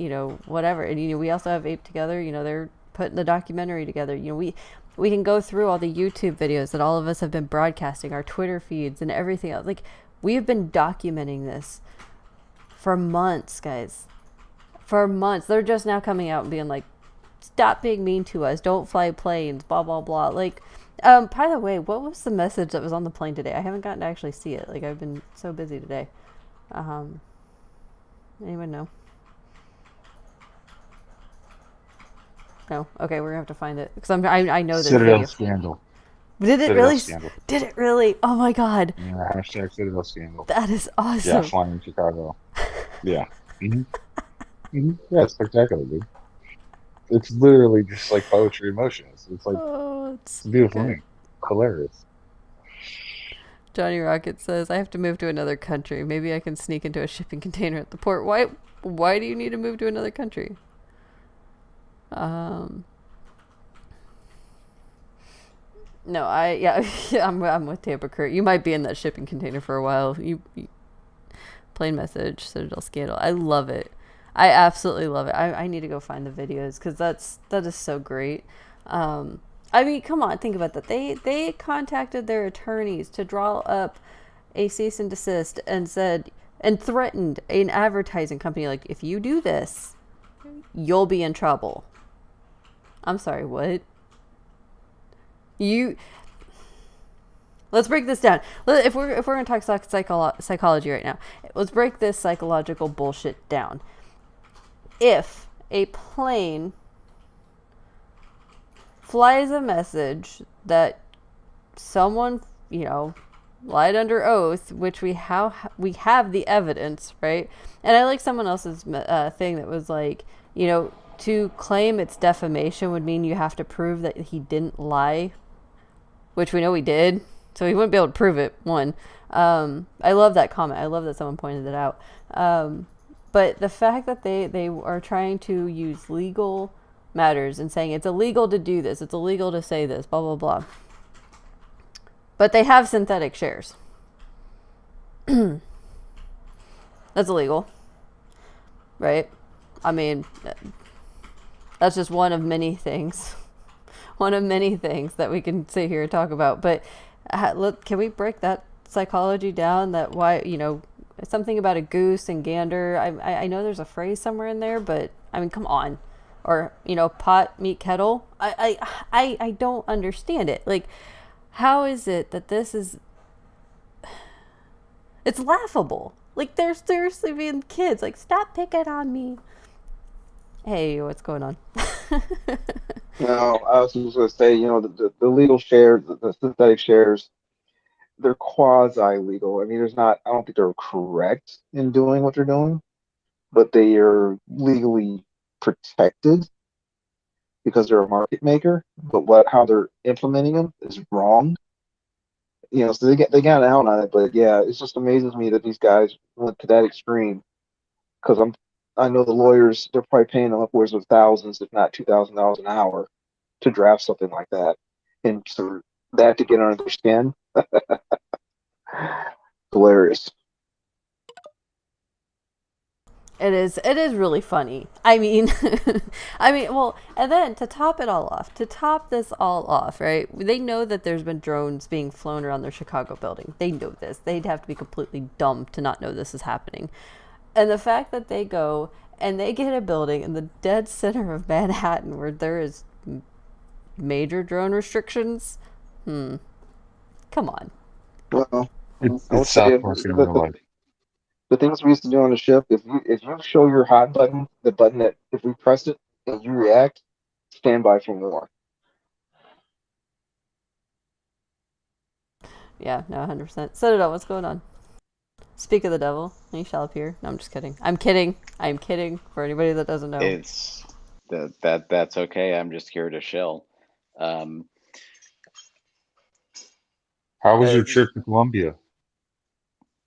whatever. And we also have Ape Together, they're putting the documentary together. We can go through all the YouTube videos that all of us have been broadcasting, our Twitter feeds and everything else. Like, we have been documenting this for months, guys. For months. They're just now coming out and being like, stop being mean to us, don't fly planes, blah blah blah. Like, by the way, what was the message that was on the plane today? I haven't gotten to actually see it. Like, I've been so busy today. Anyone know? No. Okay, we're gonna have to find it because I know this Citadel video. scandal. Did it Citadel really? scandal. Did it really? Oh my god. Yeah, hashtag Citadel scandal. That is Yeah, awesome. flying in Chicago. Yeah. Yeah, it's spectacular, dude. It's literally just like poetry in motion. It's like, Oh, it's it's a beautiful good. thing. Hilarious. Johnny Rocket says, I have to move to another country. Maybe I can sneak into a shipping container at the port. Why do you need to move to another country? No, I'm with Tampa Kurt. You might be in that shipping container for a while. You plain message, Citadel scandal. I love it. I absolutely love it. I need to go find the videos because that is so great. I mean, come on, think about that. They contacted their attorneys to draw up a cease and desist and said and threatened an advertising company, like, if you do this, you'll be in trouble. I'm sorry, what? Let's break this down. If we're gonna talk psychology right now, let's break this psychological bullshit down. If a plane flies a message that someone, lied under oath, which we have the evidence, right? And I like someone else's thing that was like, to claim it's defamation would mean you have to prove that he didn't lie, which we know he did, so he wouldn't be able to prove it. One, I love that comment. I love that someone pointed it out. But the fact that they are trying to use legal matters and saying it's illegal to do this, it's illegal to say this, blah blah blah. But they have synthetic shares. That's illegal, right? I mean, that's just one of many things. One of many things that we can sit here and talk about. But look, can we break that psychology down? That why, something about a goose and gander. I know there's a phrase somewhere in there, but I mean, come on. Or, pot, meet, kettle. I don't understand it. Like, how is it that this is... It's laughable. Like, they're seriously being kids. Like, stop picking on me. Hey, what's going on? No, I was just going to say, the legal shares, the synthetic shares, they're quasi-legal. I mean, I don't think they're correct in doing what they're doing, but they are legally protected because they're a market maker. But how they're implementing them is wrong. So they got out on it, but yeah, it just amazes me that these guys went to that extreme. Because I know the lawyers, they're probably paying them upwards of thousands, if not $2,000 an hour, to draft something like that, and for that to get under their skin, hilarious. It is. It is really funny. I mean, I mean, well, and then to top it all off, to top this all off, right? They know that there's been drones being flown around their Chicago building. They know this. They'd have to be completely dumb to not know this is happening. And the fact that they go and they get a building in the dead center of Manhattan where there is major drone restrictions. Come on. Well, It's I will it's tell South you Park in real life. the things we used to do on the ship. If you show your hot button, the button that if we press it and you react, stand by for more. Yeah, no, 100%. So, no, what's going on? Speak of the devil, and he shall appear. No, I'm just kidding. I'm kidding. I'm kidding. For anybody that doesn't know. It's that's okay. I'm just here to shill. Um, How was uh, your trip to Colombia?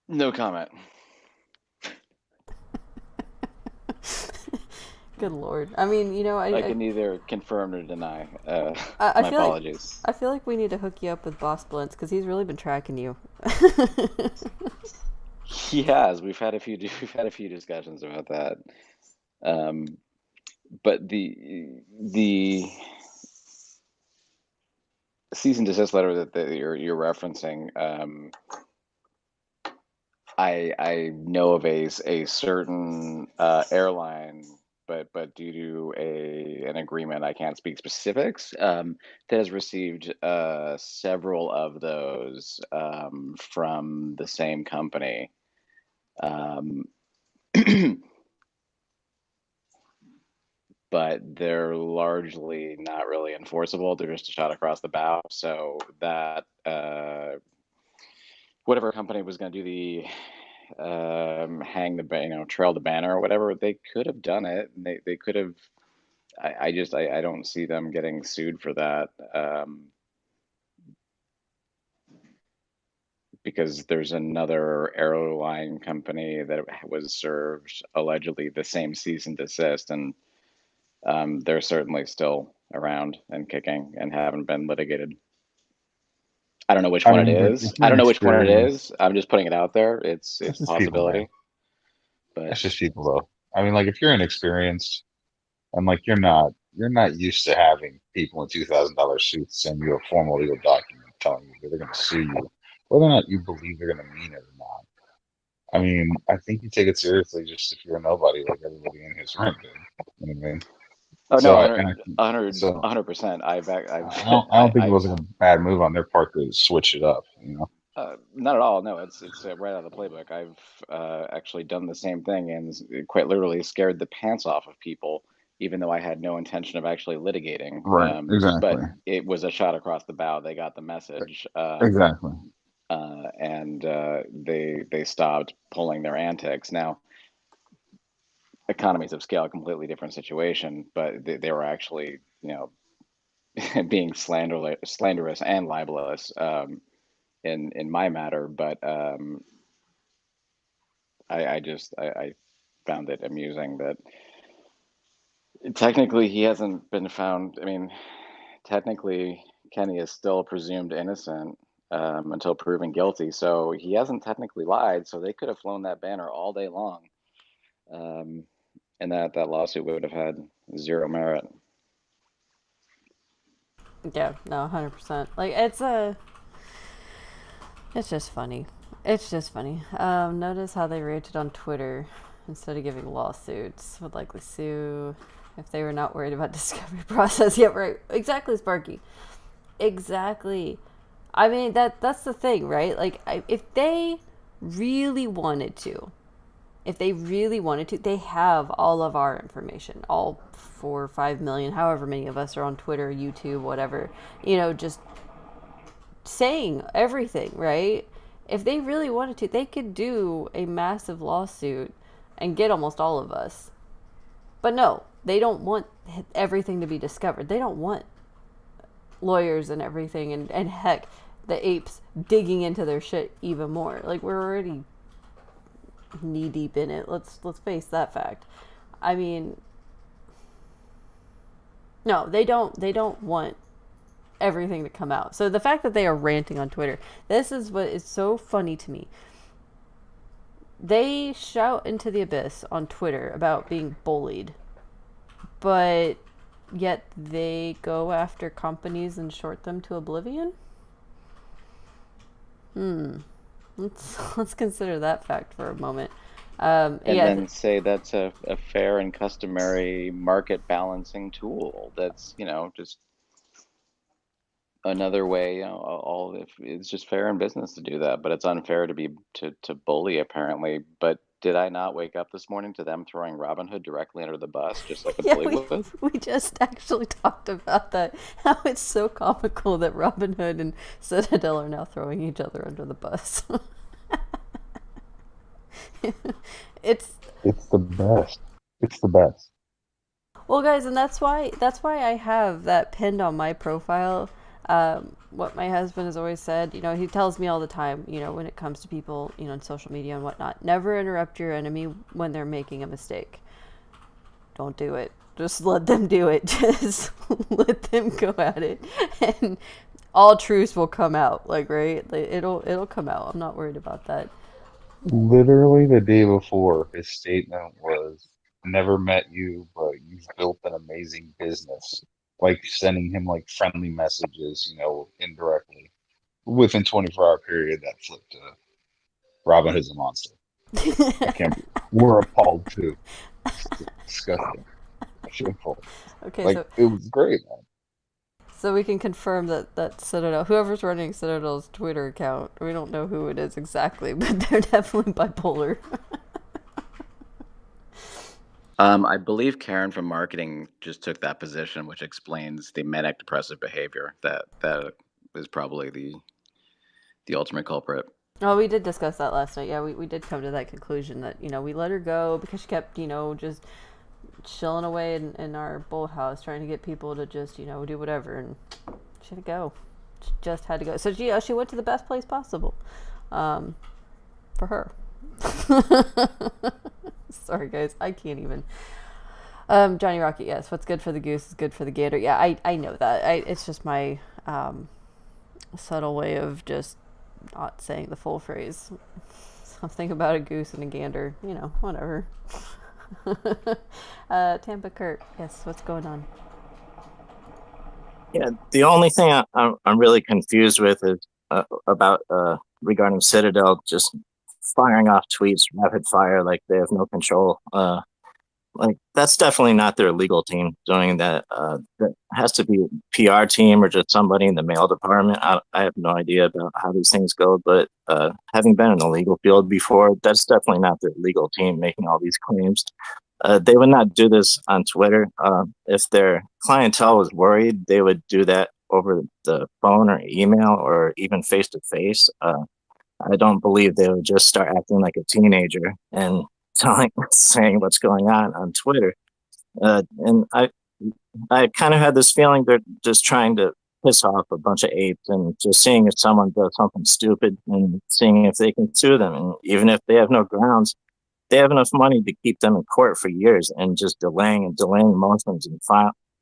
no comment. Good Lord. I mean, you know, I can neither confirm or deny. I My feel like apologies. I feel like we need to hook you up with Boss Blintz because he's really been tracking you. He has. We've had a few discussions about that. Um, but the cease and desist letter that you're referencing, I know of a certain airline, but due to an agreement, I can't speak specifics. That has received several of those from the same company. Um, but they're largely not really enforceable. They're just a shot across the bow. So that whatever company was going to do the hang the trail the banner or whatever, they could have done it. They could have. I don't see them getting sued for that, because there's another airline company that was served allegedly the same cease and desist, and they're certainly still around and kicking and haven't been litigated. I don't know which I one it mean, like, is. if I you're don't know which one it inexperienced, is. I'm just putting it out there. It's that's a just people, man. possibility, but That's just people, though. I mean, like, if you're inexperienced and like you're not used to having people in $2,000 suits send you a formal legal document telling you that they're going to sue you, whether or not you believe they're going to mean it or not. I mean, I think you take it seriously just if you're a nobody like everybody in his room did. You know what I mean? oh no, So I 100, and I think 100, so. 100%. I I've, don't think it was a bad move on their part to switch it up. You know? not at all. No, it's right out of the playbook. I've actually done the same thing and quite literally scared the pants off of people, even though I had no intention of actually litigating. Right. But Exactly. it was a shot across the bow. They got the message, Exactly. and they stopped pulling their antics. Now, economies of scale, completely different situation, but they were actually, being slanderous and libelous, in my matter. But I found it amusing that technically he hasn't been found. I mean, technically Kenny is still presumed innocent, until proven guilty. So he hasn't technically lied. So they could have flown that banner all day long, um, and that lawsuit would have had zero merit. Yeah, no, 100%. Like it's just funny. It's just funny. Notice how they reacted on Twitter. Instead of giving lawsuits, would likely sue if they were not worried about discovery process. Yeah, right. Exactly, Sparky. Exactly. I mean that's the thing, right? Like if they really wanted to, they have all of our information, all 4 or 5 million, however many of us are on Twitter, YouTube, whatever. Just saying everything, right? If they really wanted to, they could do a massive lawsuit and get almost all of us. But no, they don't want everything to be discovered. They don't want lawyers and everything, and heck, the apes digging into their shit even more. Like, we're already knee deep in it. Let's face that fact. I mean, no, they don't want everything to come out. So the fact that they are ranting on Twitter, this is what is so funny to me. they shout into the abyss on Twitter about being bullied, but yet they go after companies and short them to oblivion? Let's consider that fact for a moment. And Yeah, then say that's a fair and customary market balancing tool. That's, just another way, all if it's just fair in business to do that, but it's unfair to bully apparently. But did I not wake up this morning to them throwing Robinhood directly under the bus, just like a yeah, bully would? we just actually talked about that. How it's so comical that Robin Hood and Citadel are now throwing each other under the bus. It's It's the best. It's the best. Well, guys, and that's why I have that pinned on my profile. What my husband has always said, he tells me all the time, when it comes to people, on social media and whatnot, never interrupt your enemy when they're making a mistake. Don't do it. Just let them do it. Just let them go at it, and all truths will come out. Right? It'll come out. I'm not worried about that. Literally the day before, his statement was, "Never met you, but you've built an amazing business." Like sending him like friendly messages, indirectly. Within 24-hour period, that flipped to Robin Hood's a monster. I can't. We're appalled too. It's disgusting. Shameful. Okay, Like it was great, man. so we can confirm that Citadel, whoever's running Citadel's Twitter account, we don't know who it is exactly, but they're definitely bipolar. I believe Karen from marketing just took that position, which explains the manic depressive behavior. That is probably the ultimate culprit. Oh, we did discuss that last night. Yeah, we did come to that conclusion that, we let her go because she kept, just chilling away in our BullHouse trying to get people to just, do whatever, and she had to go. She just had to go. So she went to the best place possible for her. Sorry, guys. I can't even. Johnny Rocket, yes. What's good for the goose is good for the gander. Yeah, I know that. It's just my subtle way of just not saying the full phrase. Something about a goose and a gander. Whatever. Tampa Kurt, yes. What's going on? Yeah, the only thing I'm really confused with is about regarding Citadel just firing off tweets rapid fire like they have no control. Like that's definitely not their legal team doing that. That has to be PR team or just somebody in the mail department. I have no idea about how these things go, but having been in the legal field before, that's definitely not their legal team making all these claims. They would not do this on Twitter. If their clientele was worried, they would do that over the phone or email or even face to face. I don't believe they would just start acting like a teenager and saying what's going on Twitter. And I kind of had this feeling they're just trying to piss off a bunch of apes and just seeing if someone does something stupid and seeing if they can sue them. And even if they have no grounds, they have enough money to keep them in court for years and just delaying motions and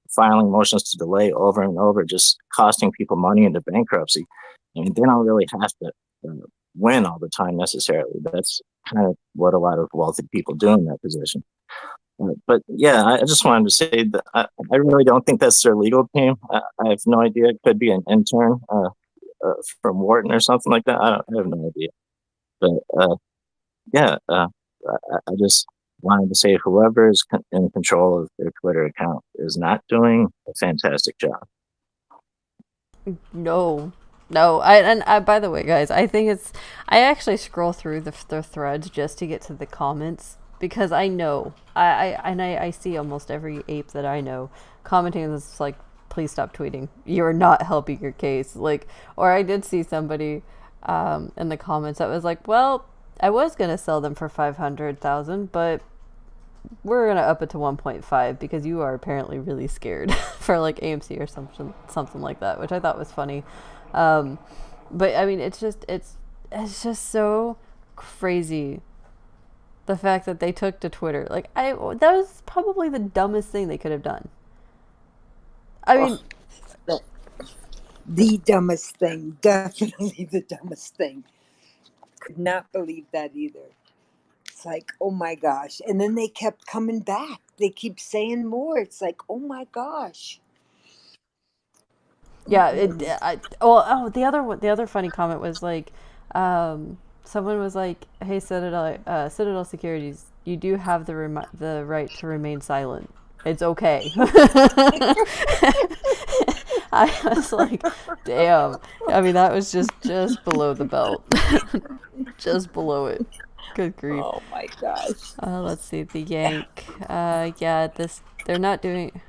filing motions to delay over and over, just costing people money into bankruptcy. I mean, they don't really have to win all the time necessarily. That's kind of what a lot of wealthy people do in that position. But yeah, I just wanted to say that I really don't think that's their legal team. I have no idea. It could be an intern from Wharton or something like that. I have no idea. But yeah, I just wanted to say whoever is in control of their Twitter account is not doing a fantastic job. No. I by the way, guys, I actually scroll through the threads just to get to the comments because I know I see almost every ape that I know commenting this like, please stop tweeting. You're not helping your case. Or I did see somebody in the comments that was like, well, I was gonna sell them for 500,000, but we're gonna up it to 1.5 because you are apparently really scared for like AMC or something like that, which I thought was funny. But I mean, it's just so crazy the fact that they took to Twitter. That was probably the dumbest thing they could have done. I mean, the dumbest thing, definitely the dumbest thing. Could not believe that either. It's like, oh my gosh. And then they kept coming back. They keep saying more. It's like, oh my gosh. Yeah, Mm-mm. the other funny comment was like, someone was like, "Hey, Citadel Securities, you do have the right to remain silent. It's okay." I was like, "Damn." I mean, that was just below the belt, just below it. Good grief. Oh my gosh. Let's see the Yank. Yeah, this they're not doing.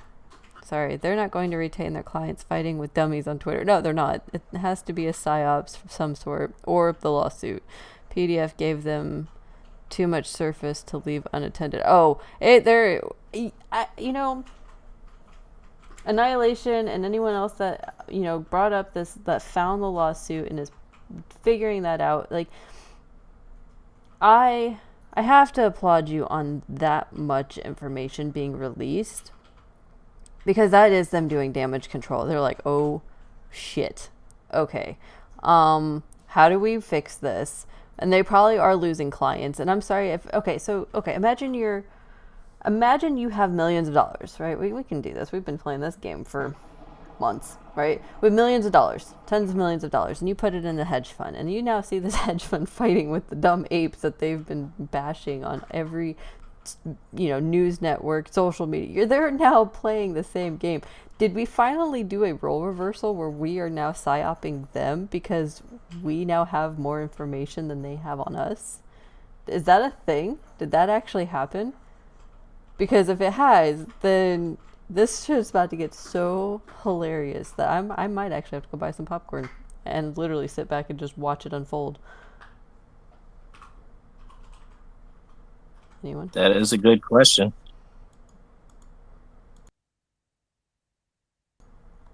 Sorry, they're not going to retain their clients fighting with dummies on Twitter. No, they're not. It has to be a psyops of some sort or the lawsuit. PDF gave them too much surface to leave unattended. Oh, Annihilation and anyone else that brought up this, that found the lawsuit and is figuring that out. Like, I have to applaud you on that much information being released. Because that is them doing damage control. They're like, oh, shit. Okay. How do we fix this? And they probably are losing clients. And I'm sorry if... imagine you have millions of dollars, right? We can do this. We've been playing this game for months, right? With millions of dollars, tens of millions of dollars, and you put it in a hedge fund. And you now see this hedge fund fighting with the dumb apes that they've been bashing on every news network, social media. They're now playing the same game. Did we finally do a role reversal where we are now psyoping them because we now have more information than they have on us? Is that a thing? Did that actually happen? Because if it has, then this shit is about to get so hilarious that I might actually have to go buy some popcorn and literally sit back and just watch it unfold. Anyone? That is a good question.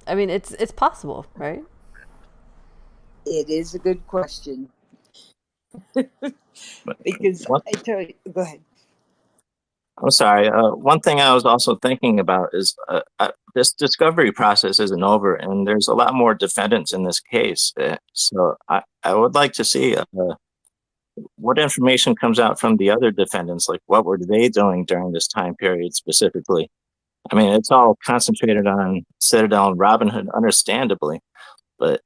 I mean, it's possible, right? It is a good question. But Because one, I tell you, go ahead. I'm sorry. One thing I was also thinking about is this discovery process isn't over, and there's a lot more defendants in this case. So I would like to see what information comes out from the other defendants. Like, what were they doing during this time period specifically? I mean, it's all concentrated on Citadel and Robinhood, understandably, but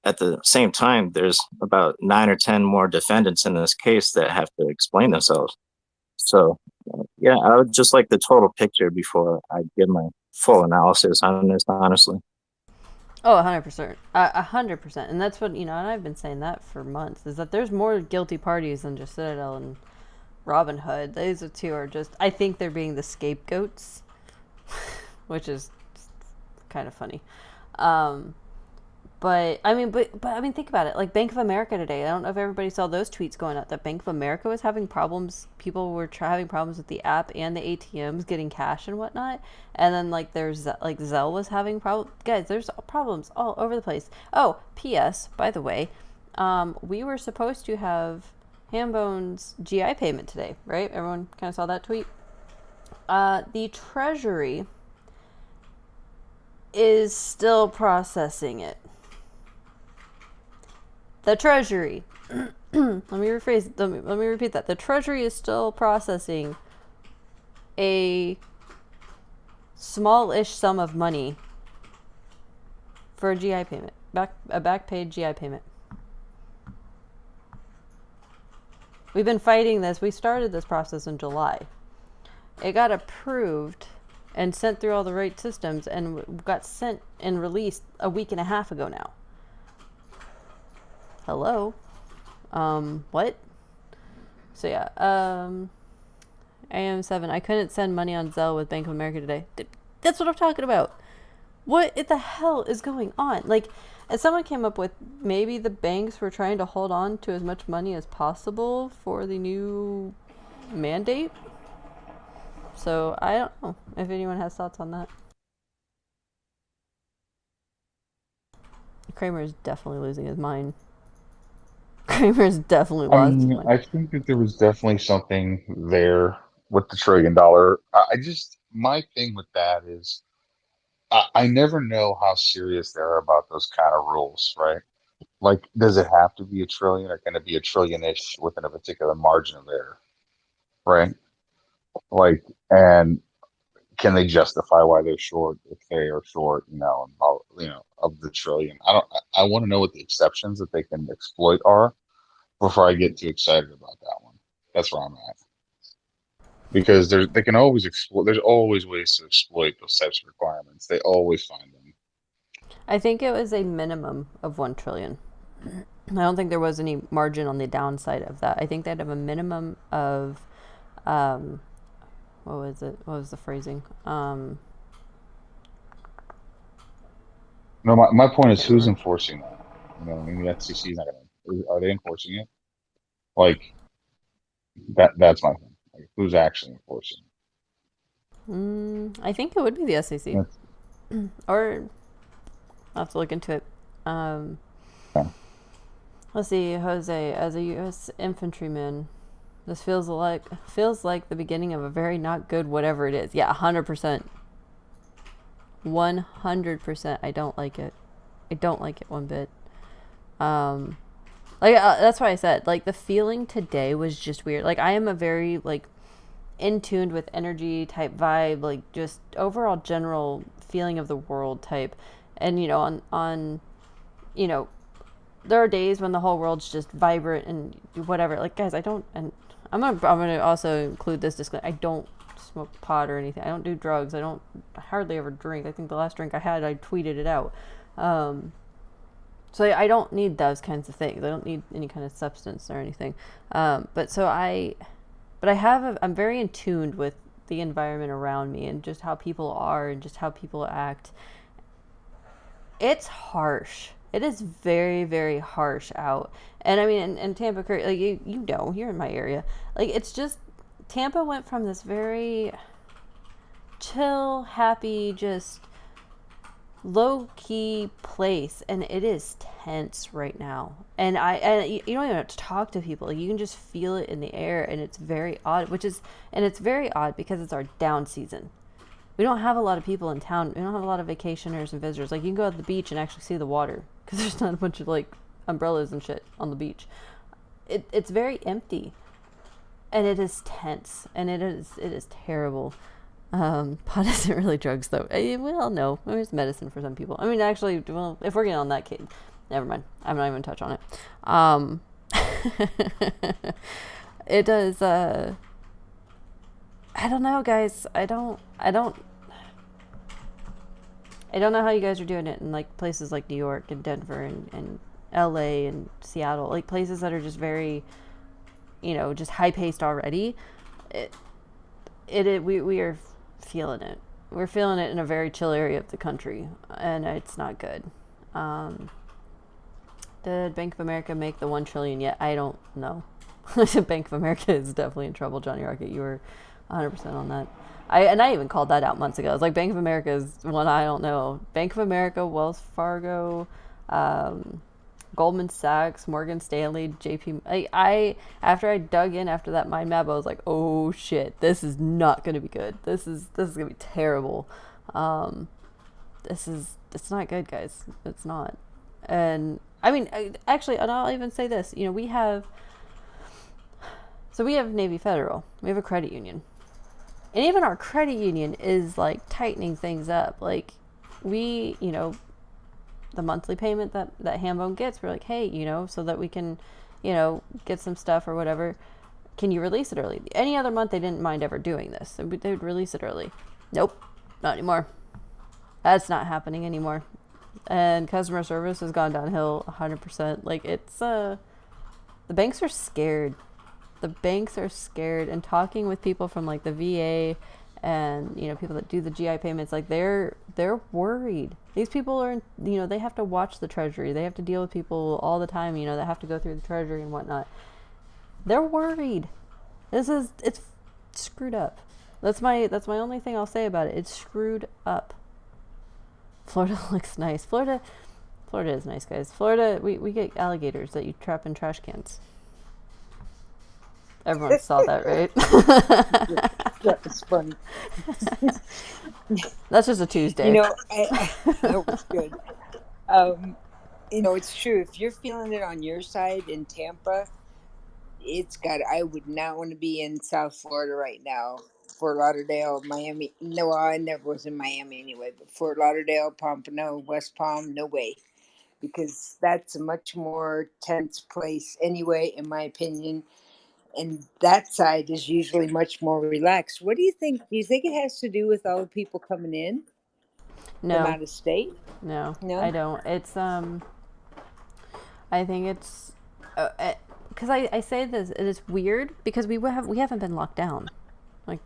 at the same time, there's about 9 or 10 more defendants in this case that have to explain themselves. So, yeah, I would just like the total picture before I give my full analysis on this, honestly. Oh, 100%. 100%. And that's what, and I've been saying that for months, is that there's more guilty parties than just Citadel and Robin Hood. Those two are just, I think they're being the scapegoats, which is kind of funny. But I mean, think about it. Like Bank of America today. I don't know if everybody saw those tweets going out that Bank of America was having problems. People were having problems with the app and the ATMs getting cash and whatnot. And then there's Zelle was having problems. Guys, there's problems all over the place. Oh, P.S. By the way, we were supposed to have Hambone's GI payment today, right? Everyone kind of saw that tweet. The Treasury is still processing it. The Treasury. Let me repeat that. The Treasury is still processing a small-ish sum of money for a GI payment, a back-paid GI payment. We've been fighting this. We started this process in July. It got approved and sent through all the right systems and got sent and released a week and a half ago now. Hello? What? So yeah, AM7, I couldn't send money on Zelle with Bank of America today. That's what I'm talking about. What the hell is going on? And someone came up with maybe the banks were trying to hold on to as much money as possible for the new mandate. So I don't know if anyone has thoughts on that. Kramer is definitely losing his mind. Kramer's definitely lost his mind. I think that there was definitely something there with the $1 trillion. My thing with that is I never know how serious they are about those kind of rules, right? Like, does it have to be a trillion or can it be a trillion-ish within a particular margin of error? right? Like, and can they justify why they're short if they are short, of the trillion? I want to know what the exceptions that they can exploit are before I get too excited about that one. That's where I'm at. Because they can always exploit, there's always ways to exploit those types of requirements. They always find them. I think it was a minimum of 1 trillion. I don't think there was any margin on the downside of that. I think they'd have a minimum of, um, what was it? What was the phrasing? No, my point is Can't who's remember. enforcing that? You know, I mean, the FCC is not gonna, are they enforcing it? Like that's my thing. Like, who's actually enforcing I think it would be the SEC, it? or I'll have to look into it. Um, Yeah. let's see, Jose, as a U.S. infantryman, this feels like the beginning of a very not good whatever it is. Yeah, 100%. 100%. I don't like it. I don't like it one bit. That's why I said, like, the feeling today was just weird. Like, I am a very, like, in tuned with energy type vibe, like, just overall general feeling of the world type. And, on there are days when the whole world's just vibrant and whatever. Like, guys, I'm gonna also include this disclaimer. I don't smoke pot or anything. I don't do drugs. I hardly ever drink. I think the last drink I had, I tweeted it out. So I don't need those kinds of things. I don't need any kind of substance or anything. I'm very in tune with the environment around me and just how people are and just how people act. It's harsh. It is very, very harsh out. And I mean, in Tampa, like, you're in my area. Like, it's just, Tampa went from this very chill, happy, just low-key place, and it is tense right now. And you don't even have to talk to people. You can just feel it in the air, and it's very odd, it's very odd because it's our down season. We don't have a lot of people in town. We don't have a lot of vacationers and visitors. Like, you can go to the beach and actually see the water because there's not a bunch of, like, umbrellas and shit on the beach. It's very empty, and it is tense, and it is terrible. Pot isn't really drugs, though. Well, no, it's medicine for some people. I mean, actually, well, if we're getting on that kid, never mind. I'm not even touch on it. It does. I don't know, guys. I don't know how you guys are doing it in, like, places like New York and Denver and LA and Seattle, like places that are just very, just high paced already. We are feeling it. We're feeling it in a very chill area of the country, and it's not good. Did Bank of America make the 1 trillion yet? I don't know. Bank of America is definitely in trouble, Johnny Rocket. You were 100% on that. I even called that out months ago. I was like, Bank of America is one I don't know. Bank of America, Wells Fargo, Goldman Sachs, Morgan Stanley, JP. After I dug in after that mind map, I was like, oh shit, this is not going to be good. This is going to be terrible. It's not good, guys. It's not. And I mean, actually, and I'll even say this. We have Navy Federal. We have a credit union. And even our credit union is, like, tightening things up. Like, we, the monthly payment that Hambone gets, we're like, hey, so that we can, get some stuff or whatever, can you release it early? Any other month, they didn't mind ever doing this. They would release it early. Nope, not anymore. That's not happening anymore. And customer service has gone downhill 100%. Like, it's, the banks are scared. The banks are scared, and talking with people from, like, the VA and, people that do the GI payments, like, they're worried. These people are, they have to watch the Treasury. They have to deal with people all the time, that have to go through the Treasury and whatnot. They're worried. It's screwed up. That's my only thing I'll say about it. It's screwed up. Florida looks nice. Florida is nice, guys. Florida, we get alligators that you trap in trash cans. Everyone saw that, right? That was funny. That's just a Tuesday. That was good. It's true. If you're feeling it on your side in Tampa, it's got. I would not want to be in South Florida right now. Fort Lauderdale, Miami. No, I never was in Miami anyway. But Fort Lauderdale, Pompano, West Palm, no way, because that's a much more tense place anyway, in my opinion. And that side is usually much more relaxed. What do you think? Do you think it has to do with all the people coming in from No, out of state? no, I No. don't. It's I think it's because I say this, it is weird because we haven't been locked down. Like,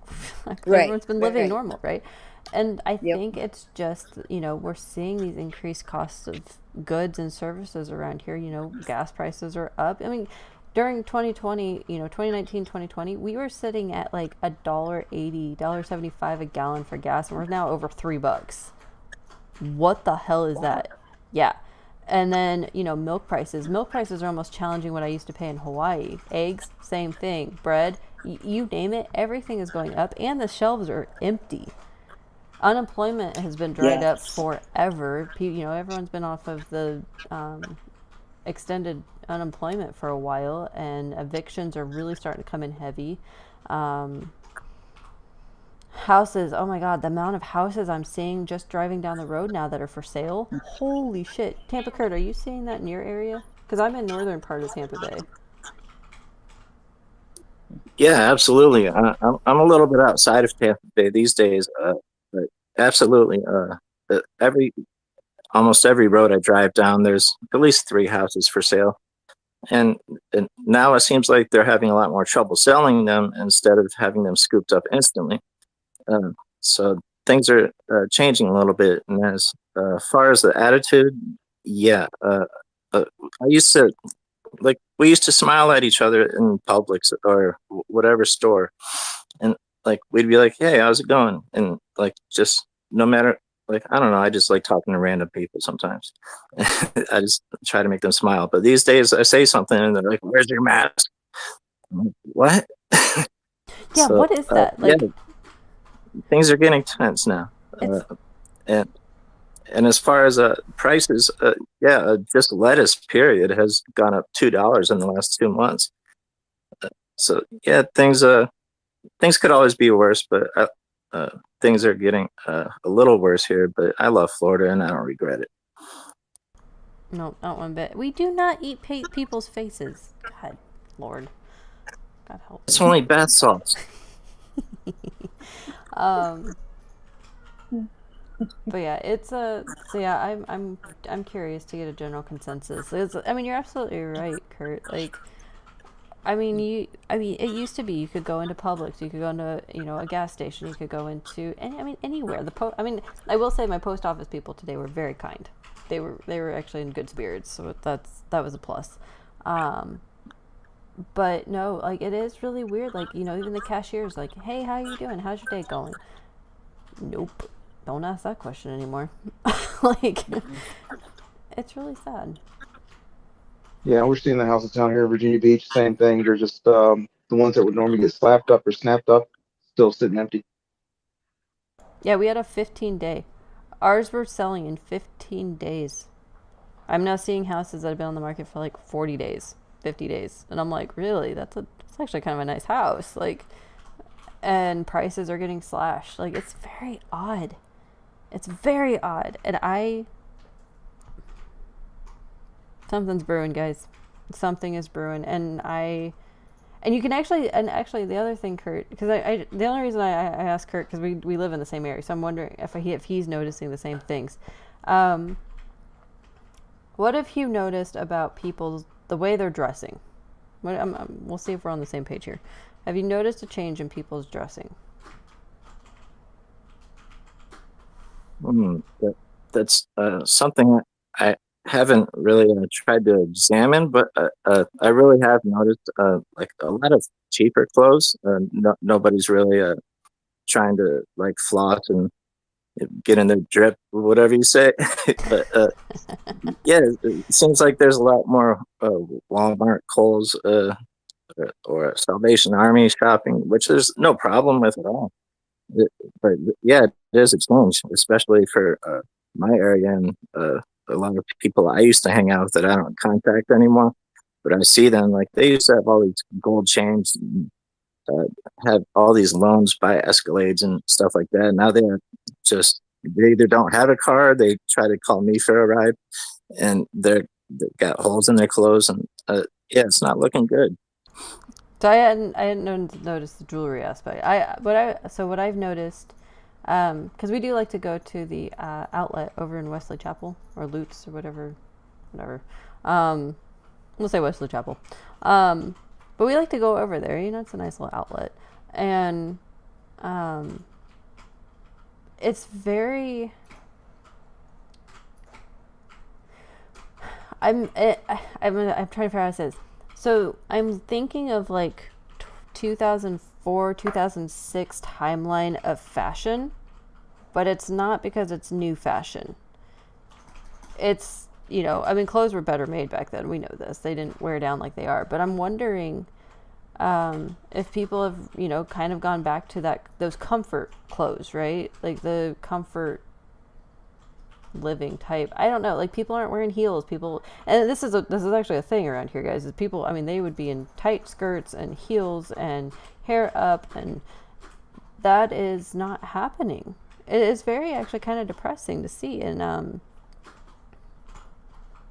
like Right. everyone's been living Right. normal, right? And I Yep. think it's just, we're seeing these increased costs of goods and services around here. Gas prices are up. I mean, during 2020, 2019, 2020, we were sitting at like $1.80, $1.75 a gallon for gas, and we're now over $3. What the hell is that? Yeah. And then, milk prices. Milk prices are almost challenging what I used to pay in Hawaii. Eggs, same thing. Bread, you name it, everything is going up, and the shelves are empty. Unemployment has been dried up Yes. forever. Everyone's been off of the extended unemployment for a while, and evictions are really starting to come in heavy. Houses, oh my god, the amount of houses I'm seeing just driving down the road now that are for sale. Holy shit. Tampa Kurt, are you seeing that in your area? Because I'm in northern part of Tampa Bay. Yeah, absolutely. I'm a little bit outside of Tampa Bay these days, but absolutely. Every almost every road I drive down, there's at least 3 houses for sale, and now it seems like they're having a lot more trouble selling them instead of having them scooped up instantly. So things are changing a little bit. And as far as the attitude, yeah, I used to we used to smile at each other in Publix or whatever store, and like we'd be like, "Hey, how's it going?" And like just no matter I don't know, I just like talking to random people sometimes. I just try to make them smile. But these days, I say something and they're like, "Where's your mask?" I'm like, what? Yeah, So what is that? yeah, Like, things are getting tense now. it's And as far as prices, yeah, just lettuce period has gone up $2 in the last 2 months. So yeah, things could always be worse, but things are getting a little worse here. But I love Florida and I don't regret it. no, not one bit. We do not eat people's faces. God, Lord, God help It's us. only bath salts. But yeah, it's a so yeah. I'm curious to get a general consensus. I mean, you're absolutely right, Kurt. Like, I mean, it used to be you could go into Publix, you could go into a gas station, you could go into anywhere. I mean, I will say my post office people today were very kind. They were actually in good spirits, so that was a plus. But no, like it is really weird. Like even the cashier's like, "Hey, how you doing? How's your day going?" Nope, don't ask that question anymore. Like, it's really sad. Yeah, we're seeing the houses down here in Virginia Beach. Same thing. They're just the ones that would normally get slapped up or snapped up, still sitting empty. Yeah, we had a 15-day. Ours were selling in 15 days. I'm now seeing houses that have been on the market for like 40 days, 50 days. And I'm like, really? That's actually kind of a nice house. Like, and prices are getting slashed. Like, it's very odd. It's very odd. And something's brewing, guys. Something is brewing. And you can actually the other thing, Kurt, because the only reason I asked Kurt, because we live in the same area, so I'm wondering if he's noticing the same things. What have you noticed about the way they're dressing? We'll see if we're on the same page here. Have you noticed a change in people's dressing? That's something I haven't really tried to examine, but I really have noticed like a lot of cheaper clothes. Nobody's really trying to like floss and get in their drip or whatever you say. But yeah, it seems like there's a lot more Walmart, Kohl's, or Salvation Army shopping, which there's no problem with at all. But yeah, it is a change, especially for my area and a lot of people I used to hang out with that I don't contact anymore. But I see them like they used to have all these gold chains, uh, have all these loans by Escalades and stuff like that. Now they're just they either don't have a car, they try to call me for a ride, and they've got holes in their clothes, and yeah, it's not looking good. So I hadn't noticed the jewelry aspect. What I've noticed, because we do like to go to the outlet over in Wesley Chapel or Lutz or whatever. Um, we'll say Wesley Chapel. But we like to go over there. You know, it's a nice little outlet, and um, it's very. I'm trying to figure out how to say this. So I'm thinking of like 2004, 2006 timeline of fashion, but it's not because it's new fashion. It's, you know, I mean, clothes were better made back then. We know this. They didn't wear down like they are. But I'm wondering if people have, you know, kind of gone back to those comfort clothes, right? Like the comfort living type. I don't know. Like people aren't wearing heels. People, and this is actually a thing around here, guys. Is people? I mean, they would be in tight skirts and heels and hair up, and that is not happening. It is very actually kind of depressing to see, and I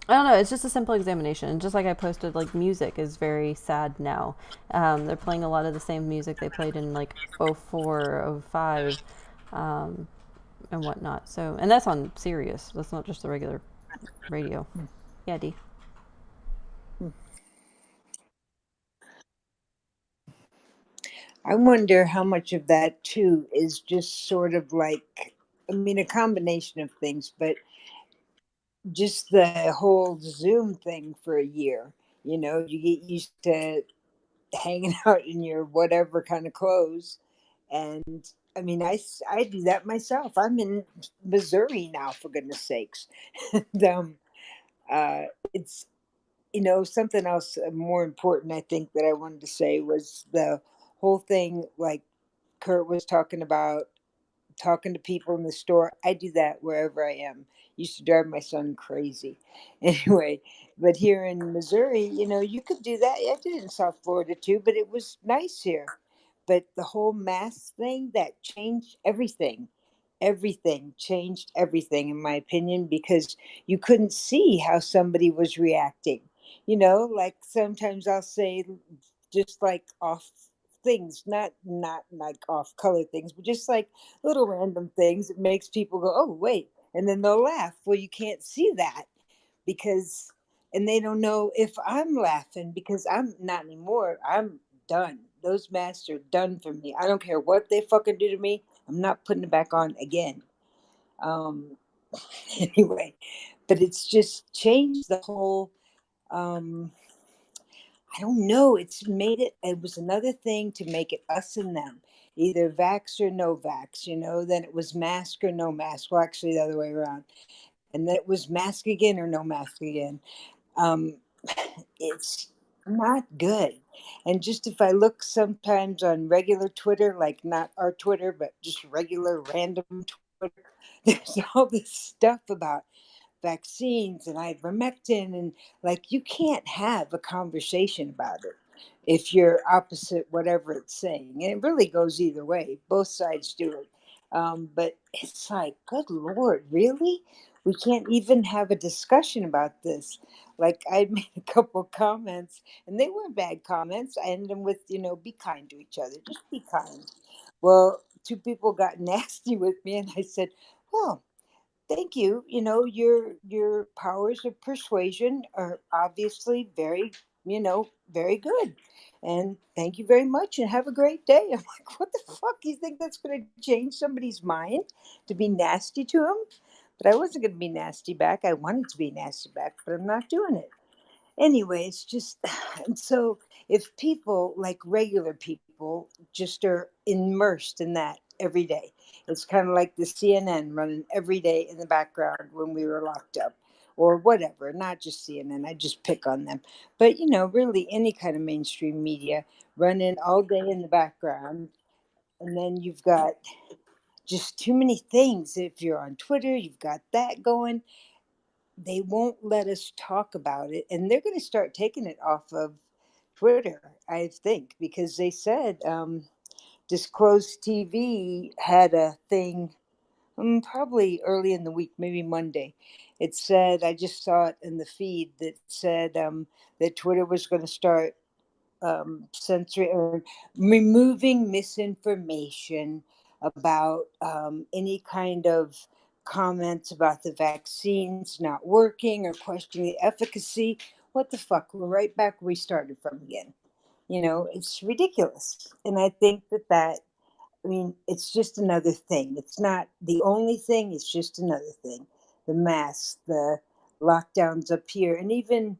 don't know. It's just a simple examination. Just like I posted, like music is very sad now. They're playing a lot of the same music they played in like '04, '05. And whatnot. So, and that's on Sirius. That's not just the regular radio. Yeah, D. I wonder how much of that too is just sort of like, I mean, a combination of things, but just the whole Zoom thing for a year. You know, you get used to hanging out in your whatever kind of clothes. And I mean, I do that myself. I'm in Missouri now, for goodness sakes. And, uh, it's, you know, something else more important, I think, that I wanted to say was the whole thing, like Kurt was talking about, talking to people in the store. I do that wherever I am. Used to drive my son crazy. Anyway, but here in Missouri, you know, you could do that. I did it in South Florida too, but it was nice here. But the whole mask thing, that changed everything. Everything changed everything, in my opinion, because you couldn't see how somebody was reacting. You know, like sometimes I'll say just like off things, not like off color things, but just like little random things. It makes people go, "Oh, wait," and then they'll laugh. Well, you can't see that because, and they don't know if I'm laughing because I'm not anymore. I'm done. Those masks are done for me. I don't care what they fucking do to me. I'm not putting it back on again. Um, anyway, but it's just changed the whole. Um, I don't know. It's made it. It was another thing to make it us and them, either vax or no vax. You know. Then it was mask or no mask. Well, actually, the other way around. And then it was mask again or no mask again. Um, it's not good. And just if I look sometimes on regular Twitter, like not our Twitter, but just regular random Twitter, there's all this stuff about vaccines and ivermectin, and like you can't have a conversation about it if you're opposite whatever it's saying. And it really goes either way. Both sides do it. But it's like, good Lord, really? We can't even have a discussion about this. Like I made a couple of comments, and they weren't bad comments. I ended them with, you know, be kind to each other. Just be kind. Well, two people got nasty with me, and I said, well, thank you. You know, your powers of persuasion are obviously very, you know, very good. And thank you very much and have a great day. I'm like, what the fuck? You think that's going to change somebody's mind to be nasty to them? But I wasn't going to be nasty back. I wanted to be nasty back, but I'm not doing it. Anyway, it's just, and so if people like regular people just are immersed in that every day, it's kind of like the CNN running every day in the background when we were locked up or whatever, not just CNN, I just pick on them. But, you know, really any kind of mainstream media running all day in the background. And then you've got just too many things. If you're on Twitter, you've got that going. they won't let us talk about it, and they're going to start taking it off of Twitter, I think, because they said Disclosed TV had a thing probably early in the week, maybe Monday. It said, I just saw it in the feed that said that Twitter was going to start censoring or removing misinformation about any kind of comments about the vaccines not working or questioning the efficacy. What the fuck? We're right back where we started from again. It's ridiculous. And I think that I mean, it's just another thing. It's not the only thing, it's just another thing. The masks, the lockdowns up here, and even,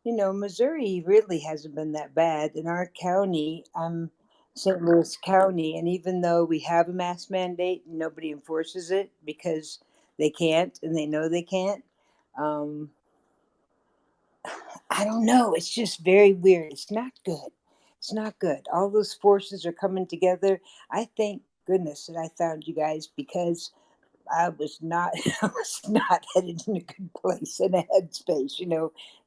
Missouri really hasn't been that bad. In our county, St. Louis County, and even though we have a mask mandate, nobody enforces it because they can't and they know they can't. Um, I don't know. It's just very weird. It's not good. It's not good. All those forces are coming together. I thank goodness that I found you guys because I was not I was not headed in a good place in a headspace,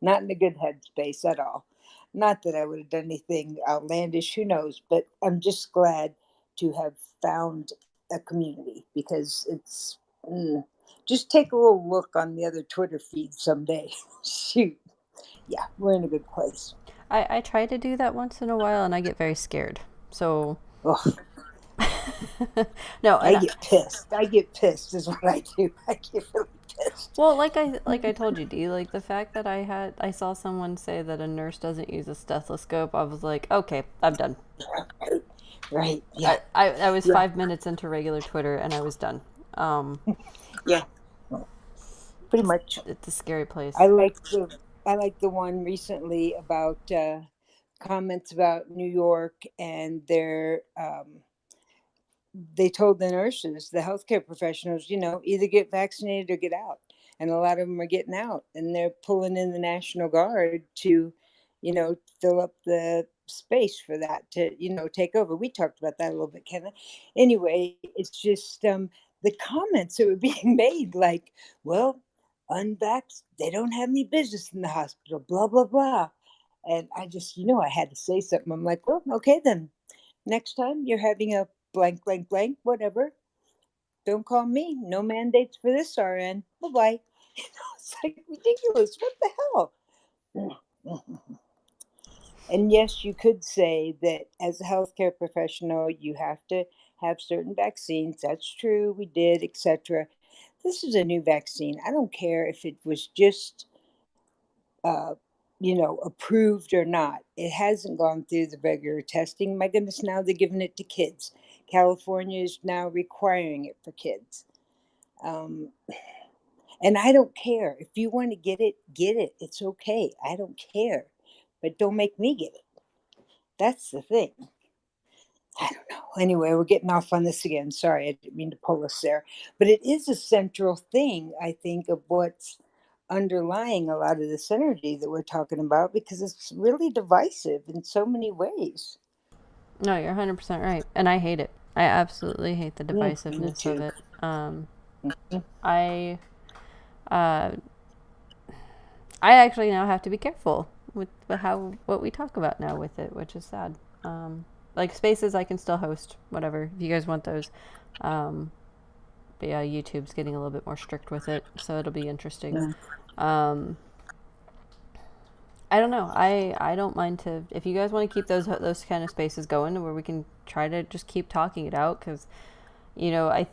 not in a good headspace at all. Not that I would have done anything outlandish, who knows, but I'm just glad to have found a community because it's just take a little look on the other Twitter feed someday. Shoot. Yeah, we're in a good place. I try to do that once in a while, and I get very scared. So Oh, no, I and get pissed. I get pissed is what I do. I get really pissed. well, like I told you, Dee, like the fact that I saw someone say that a nurse doesn't use a stethoscope, I was like, okay, I'm done. Right. Yeah. I was Yeah. 5 minutes into regular Twitter, and I was done. Yeah. Pretty much. It's a scary place. I like the one recently about comments about New York and their they told the nurses, the healthcare professionals, either get vaccinated or get out. And a lot of them are getting out and they're pulling in the National Guard to, fill up the space for that to, take over. We talked about that a little bit, Kenna. Anyway, it's just the comments that were being made like, well, unvaxxed, they don't have any business in the hospital, blah, blah, blah. And I just, I had to say something. I'm like, well, okay, then next time you're having a blank, blank, blank, whatever, don't call me. No mandates for this RN. Bye bye. It's like ridiculous. What the hell? And yes, you could say that as a healthcare professional, you have to have certain vaccines. That's true. We did, etc. This is a new vaccine. I don't care if it was just approved or not. It hasn't gone through the regular testing. My goodness, now they're giving it to kids. California is now requiring it for kids. And I don't care. If you want to get it, get it. It's okay. I don't care. But don't make me get it. That's the thing. I don't know. Anyway, we're getting off on this again. Sorry, I didn't mean to pull us there. But it is a central thing, I think, of what's underlying a lot of this energy that we're talking about because it's really divisive in so many ways. No, you're 100% right, and I hate it. I absolutely hate the divisiveness of it. I actually now have to be careful with what we talk about now with it, which is sad. Like spaces I can still host, whatever, if you guys want those. But yeah, YouTube's getting a little bit more strict with it, so it'll be interesting. I don't know. I don't mind to, if you guys want to keep those kind of spaces going where we can try to just keep talking it out, because I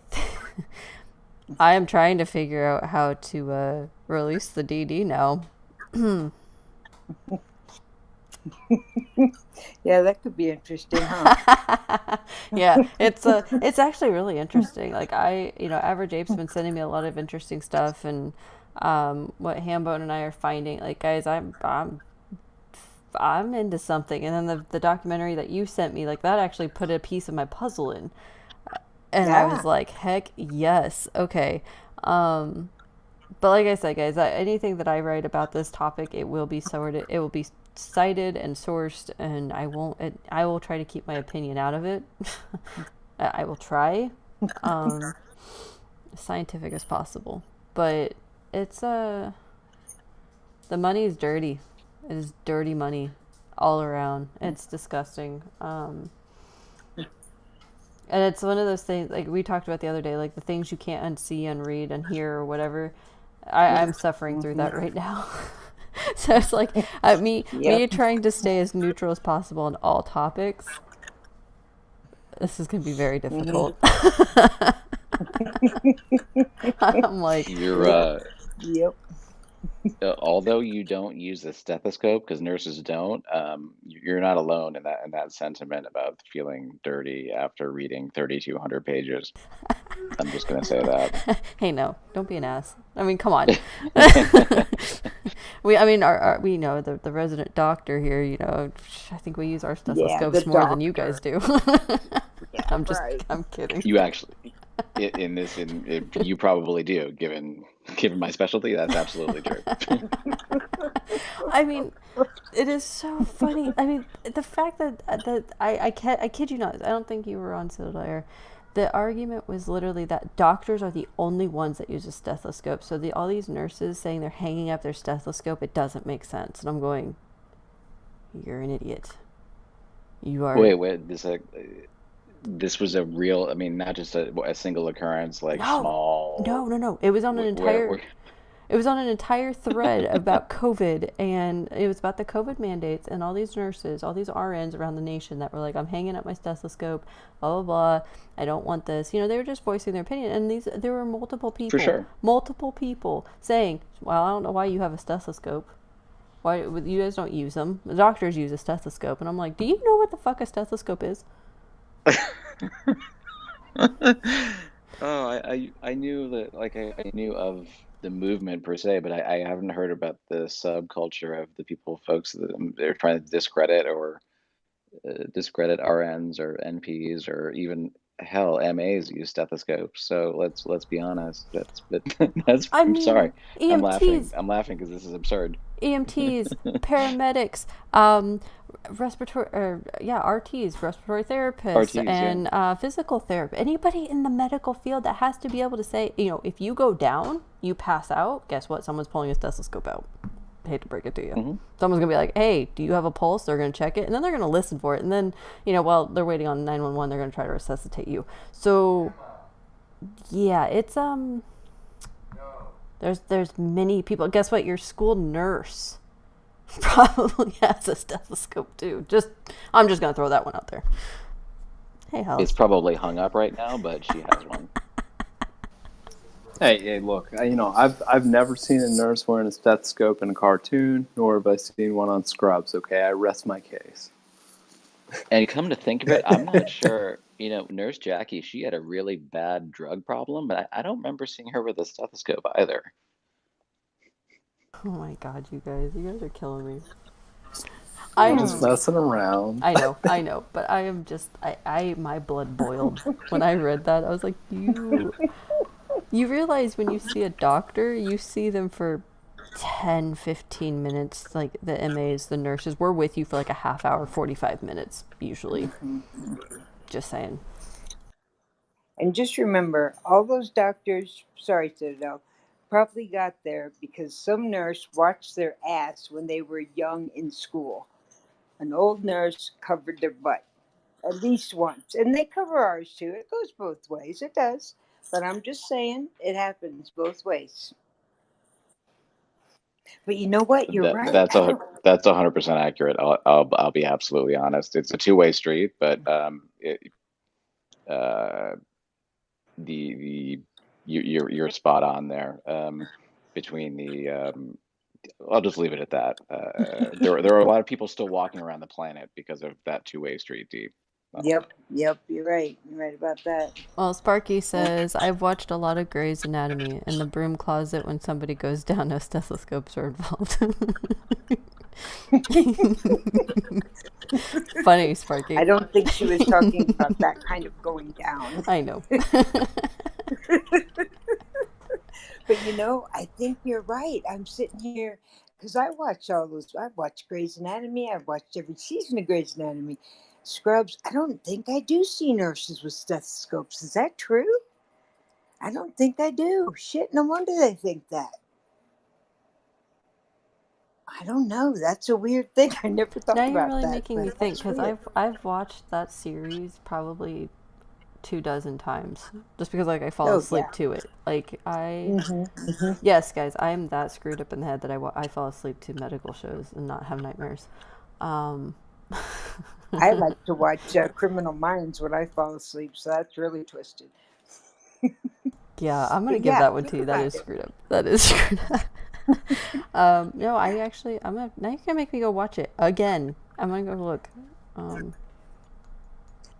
am trying to figure out how to release the DD now. Yeah, that could be interesting, huh? Yeah, it's actually really interesting. Like Average Ape's been sending me a lot of interesting stuff, and what Hambone and I are finding, like, guys, I'm into something. And then the documentary that you sent me, like, that actually put a piece of my puzzle in, and I was like, heck yes, okay. But like I said, guys, anything that I write about this topic, it will be sorted. It will be cited and sourced, and I will try to keep my opinion out of it. I will try, as scientific as possible. But it's The money is dirty. It is dirty money all around. It's disgusting. And it's one of those things, like we talked about the other day, like the things you can't unsee, unread, unhear, or whatever. I'm suffering through that right now. So it's like me trying to stay as neutral as possible on all topics. This is going to be very difficult. I'm like, You're Yep. although you don't use a stethoscope because nurses don't, you're not alone in that sentiment about feeling dirty after reading 3,200 pages. I'm just gonna say that. hey, no, don't be an ass. I mean, come on. We know the resident doctor here. You know, I think we use our stethoscopes the more than you guys do. Yeah, right. I'm kidding. You actually, you probably do, given my specialty. That's absolutely true. I mean, it is so funny. I mean, the fact that I kid you not. I don't think you were on Citadel Air. The argument was literally that doctors are the only ones that use a stethoscope. So all these nurses saying they're hanging up their stethoscope, it doesn't make sense. And I'm going, you're an idiot. You are. Wait. This was a real. I mean, not just a single occurrence, like small. No. It was on an entire. It was on an entire thread about COVID, and it was about the COVID mandates, and all these nurses, all these RNs around the nation that were like, I'm hanging up my stethoscope, blah, blah, blah, I don't want this. You know, they were just voicing their opinion, and there were multiple people saying, well, I don't know why you have a stethoscope. Why you guys don't use them? The doctors use a stethoscope. And I'm like, do you know what the fuck a stethoscope is? I knew that, like, I knew of the movement per se, but I haven't heard about the subculture of the folks that they're trying to discredit RNs or NPs or even hell MAs use stethoscopes. So let's be honest. I'm sorry. EMTs. I'm laughing because this is absurd. EMTs, paramedics, RTs, respiratory therapists, and physical therapy. Anybody in the medical field that has to be able to say, you know, if you go down, you pass out, guess what? Someone's pulling a stethoscope out. I hate to break it to you. Mm-hmm. Someone's going to be like, hey, do you have a pulse? They're going to check it, and then they're going to listen for it. And then, you know, while they're waiting on 911, they're going to try to resuscitate you. So, yeah, it's, There's many people. Guess what? Your school nurse probably has a stethoscope too. I'm just gonna throw that one out there. Hey, Hal. It's probably hung up right now, but she has one. Hey, look. I've never seen a nurse wearing a stethoscope in a cartoon, nor have I seen one on Scrubs. Okay, I rest my case. And come to think of it, I'm not sure. You know, Nurse Jackie, she had a really bad drug problem, but I don't remember seeing her with a stethoscope either. Oh my God, you guys are killing me. I'm just messing around. I know, but I am just, my blood boiled when I read that. I was like, you realize when you see a doctor, you see them for 10, 15 minutes, like the MAs, the nurses, we're with you for like a half hour, 45 minutes, usually. Just saying. And just remember, all those doctors, sorry, Citadel, probably got there because some nurse watched their ass when they were young in school. An old nurse covered their butt at least once. And they cover ours too. It goes both ways. It does. But I'm just saying, it happens both ways. But you know what? You're right. That's 100% accurate. I'll be absolutely honest. It's a two-way street, but you're spot on there. Between the I'll just leave it at that. There are a lot of people still walking around the planet because of that two-way street, Deep. Yep, you're right. You're right about that. Well, Sparky says, I've watched a lot of Grey's Anatomy. In the broom closet, when somebody goes down, no stethoscopes are involved. Funny, Sparky. I don't think she was talking about that kind of going down. I know. But you know, I think you're right. I'm sitting here because I watch all those. I watch Grey's Anatomy. I've watched every season of Grey's Anatomy. Scrubs, I don't think I do see nurses with stethoscopes. Is that true? I don't think I do. Shit, no wonder they think that. I don't know. That's a weird thing. I never thought Now you're about really that, making me but think, that's because weird. I've watched that series probably 2 dozen times, just because like I fall Oh asleep yeah. to it. Like Hmm. yes, guys, I am that screwed up in the head that I fall asleep to medical shows and not have nightmares. Um, I like to watch Criminal Minds when I fall asleep, so that's really twisted. yeah, I'm gonna But give yeah, that one think to you. That about is it. screwed up. That is screwed up. No, I actually, I'm gonna, now you're gonna make me go watch it again. I'm gonna go look. Um,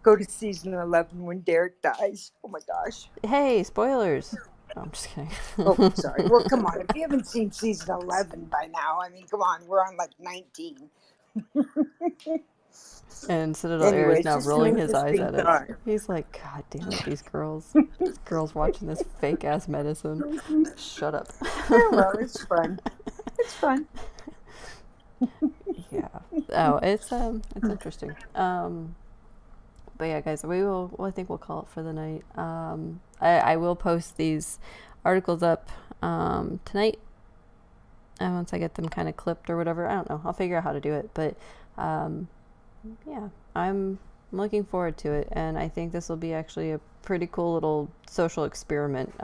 Go to season 11 when Derek dies. Oh my gosh. hey, spoilers. No, I'm just kidding. Oh, sorry. Well, come on. If you haven't seen season 11 by now, I mean, come on. We're on like 19. And Citadel Air Anyway, is it's now just an rolling his eyes interesting at us. thought. He's like, God damn it, these girls watching this fake ass medicine. Shut up. Yeah, well, it's fun. It's fun. Yeah. Oh, it's interesting. But yeah, guys, I think we'll call it for the night. I will post these articles up tonight, and once I get them kind of clipped or whatever. I don't know. I'll figure out how to do it. But um, yeah, I'm looking forward to it, and I think this will be actually a pretty cool little social experiment.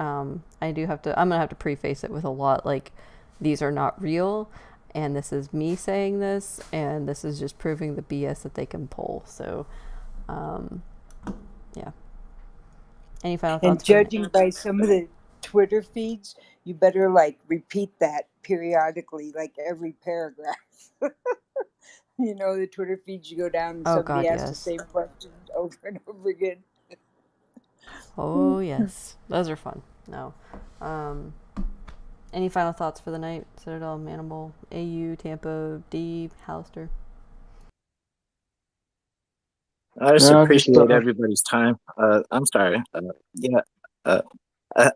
I'm gonna have to preface it with a lot like, these are not real, and this is me saying this, and this is just proving the BS that they can pull. So, yeah. Any final And thoughts for judging by some of the Twitter feeds, you better like repeat that periodically, like every paragraph. You know, the Twitter feeds, you go down and Oh somebody God, asks the yes. same question over and over again. Oh yes, those are fun. No. Um, any final thoughts for the night? Citadel, Manimal, AU, Tampa, D, Hallister. I just No, just appreciate everybody's time. I'm sorry. Yeah, uh,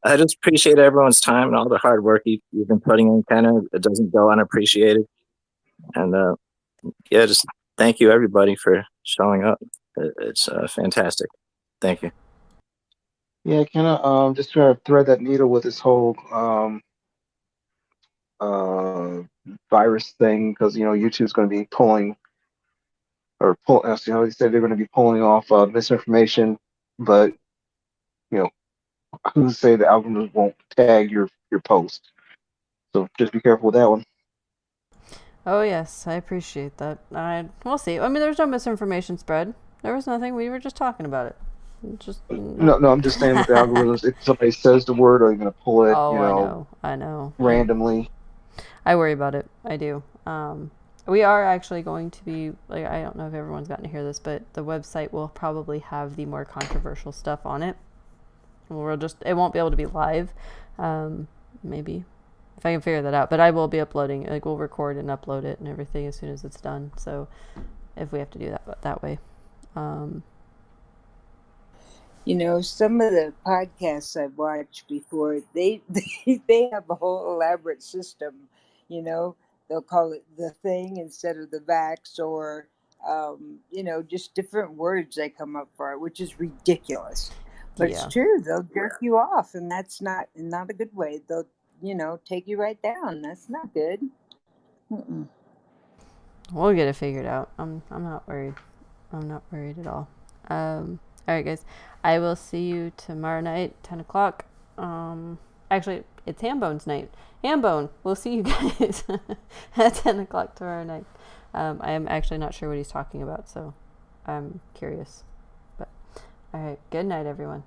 I just appreciate everyone's time and all the hard work you've been putting in. Kind of, it doesn't go unappreciated. And yeah, just thank you everybody for showing up. It's fantastic. Thank you. yeah, kind of just trying to thread that needle with this whole uh virus thing because YouTube's going to be pulling they said they're going to be pulling off misinformation, but you know who's to say the algorithms won't tag your post? So just be careful with that one. Oh yes, I appreciate that. We'll see. I mean, there's no misinformation spread. There was nothing. We were just talking about it. Just No, no. no, I'm just saying with the algorithms, if somebody says the word, are you going to pull it, Oh, I know. randomly? I worry about it. I do. We are actually going to be, like, I don't know if everyone's gotten to hear this, but the website will probably have the more controversial stuff on it. It won't be able to be live. Maybe if I can figure that out, but I will be uploading, like, we'll record and upload it and everything as soon as it's done. So if we have to do that way. You know, some of the podcasts I've watched before, they have a whole elaborate system. You know, they'll call it the thing instead of the vax, or just different words they come up for it, which is ridiculous. But it's Yeah. true. They'll jerk you off, and that's not a good way. They'll take you right down. That's not good. Mm-mm. We'll get it figured out. I'm not worried. I'm not worried at all. All right, guys. I will see you tomorrow night, 10 o'clock. Actually, it's Hambone's night. Hambone, we'll see you guys at 10 o'clock tomorrow night. I am actually not sure what he's talking about, so I'm curious. But all right, good night, everyone.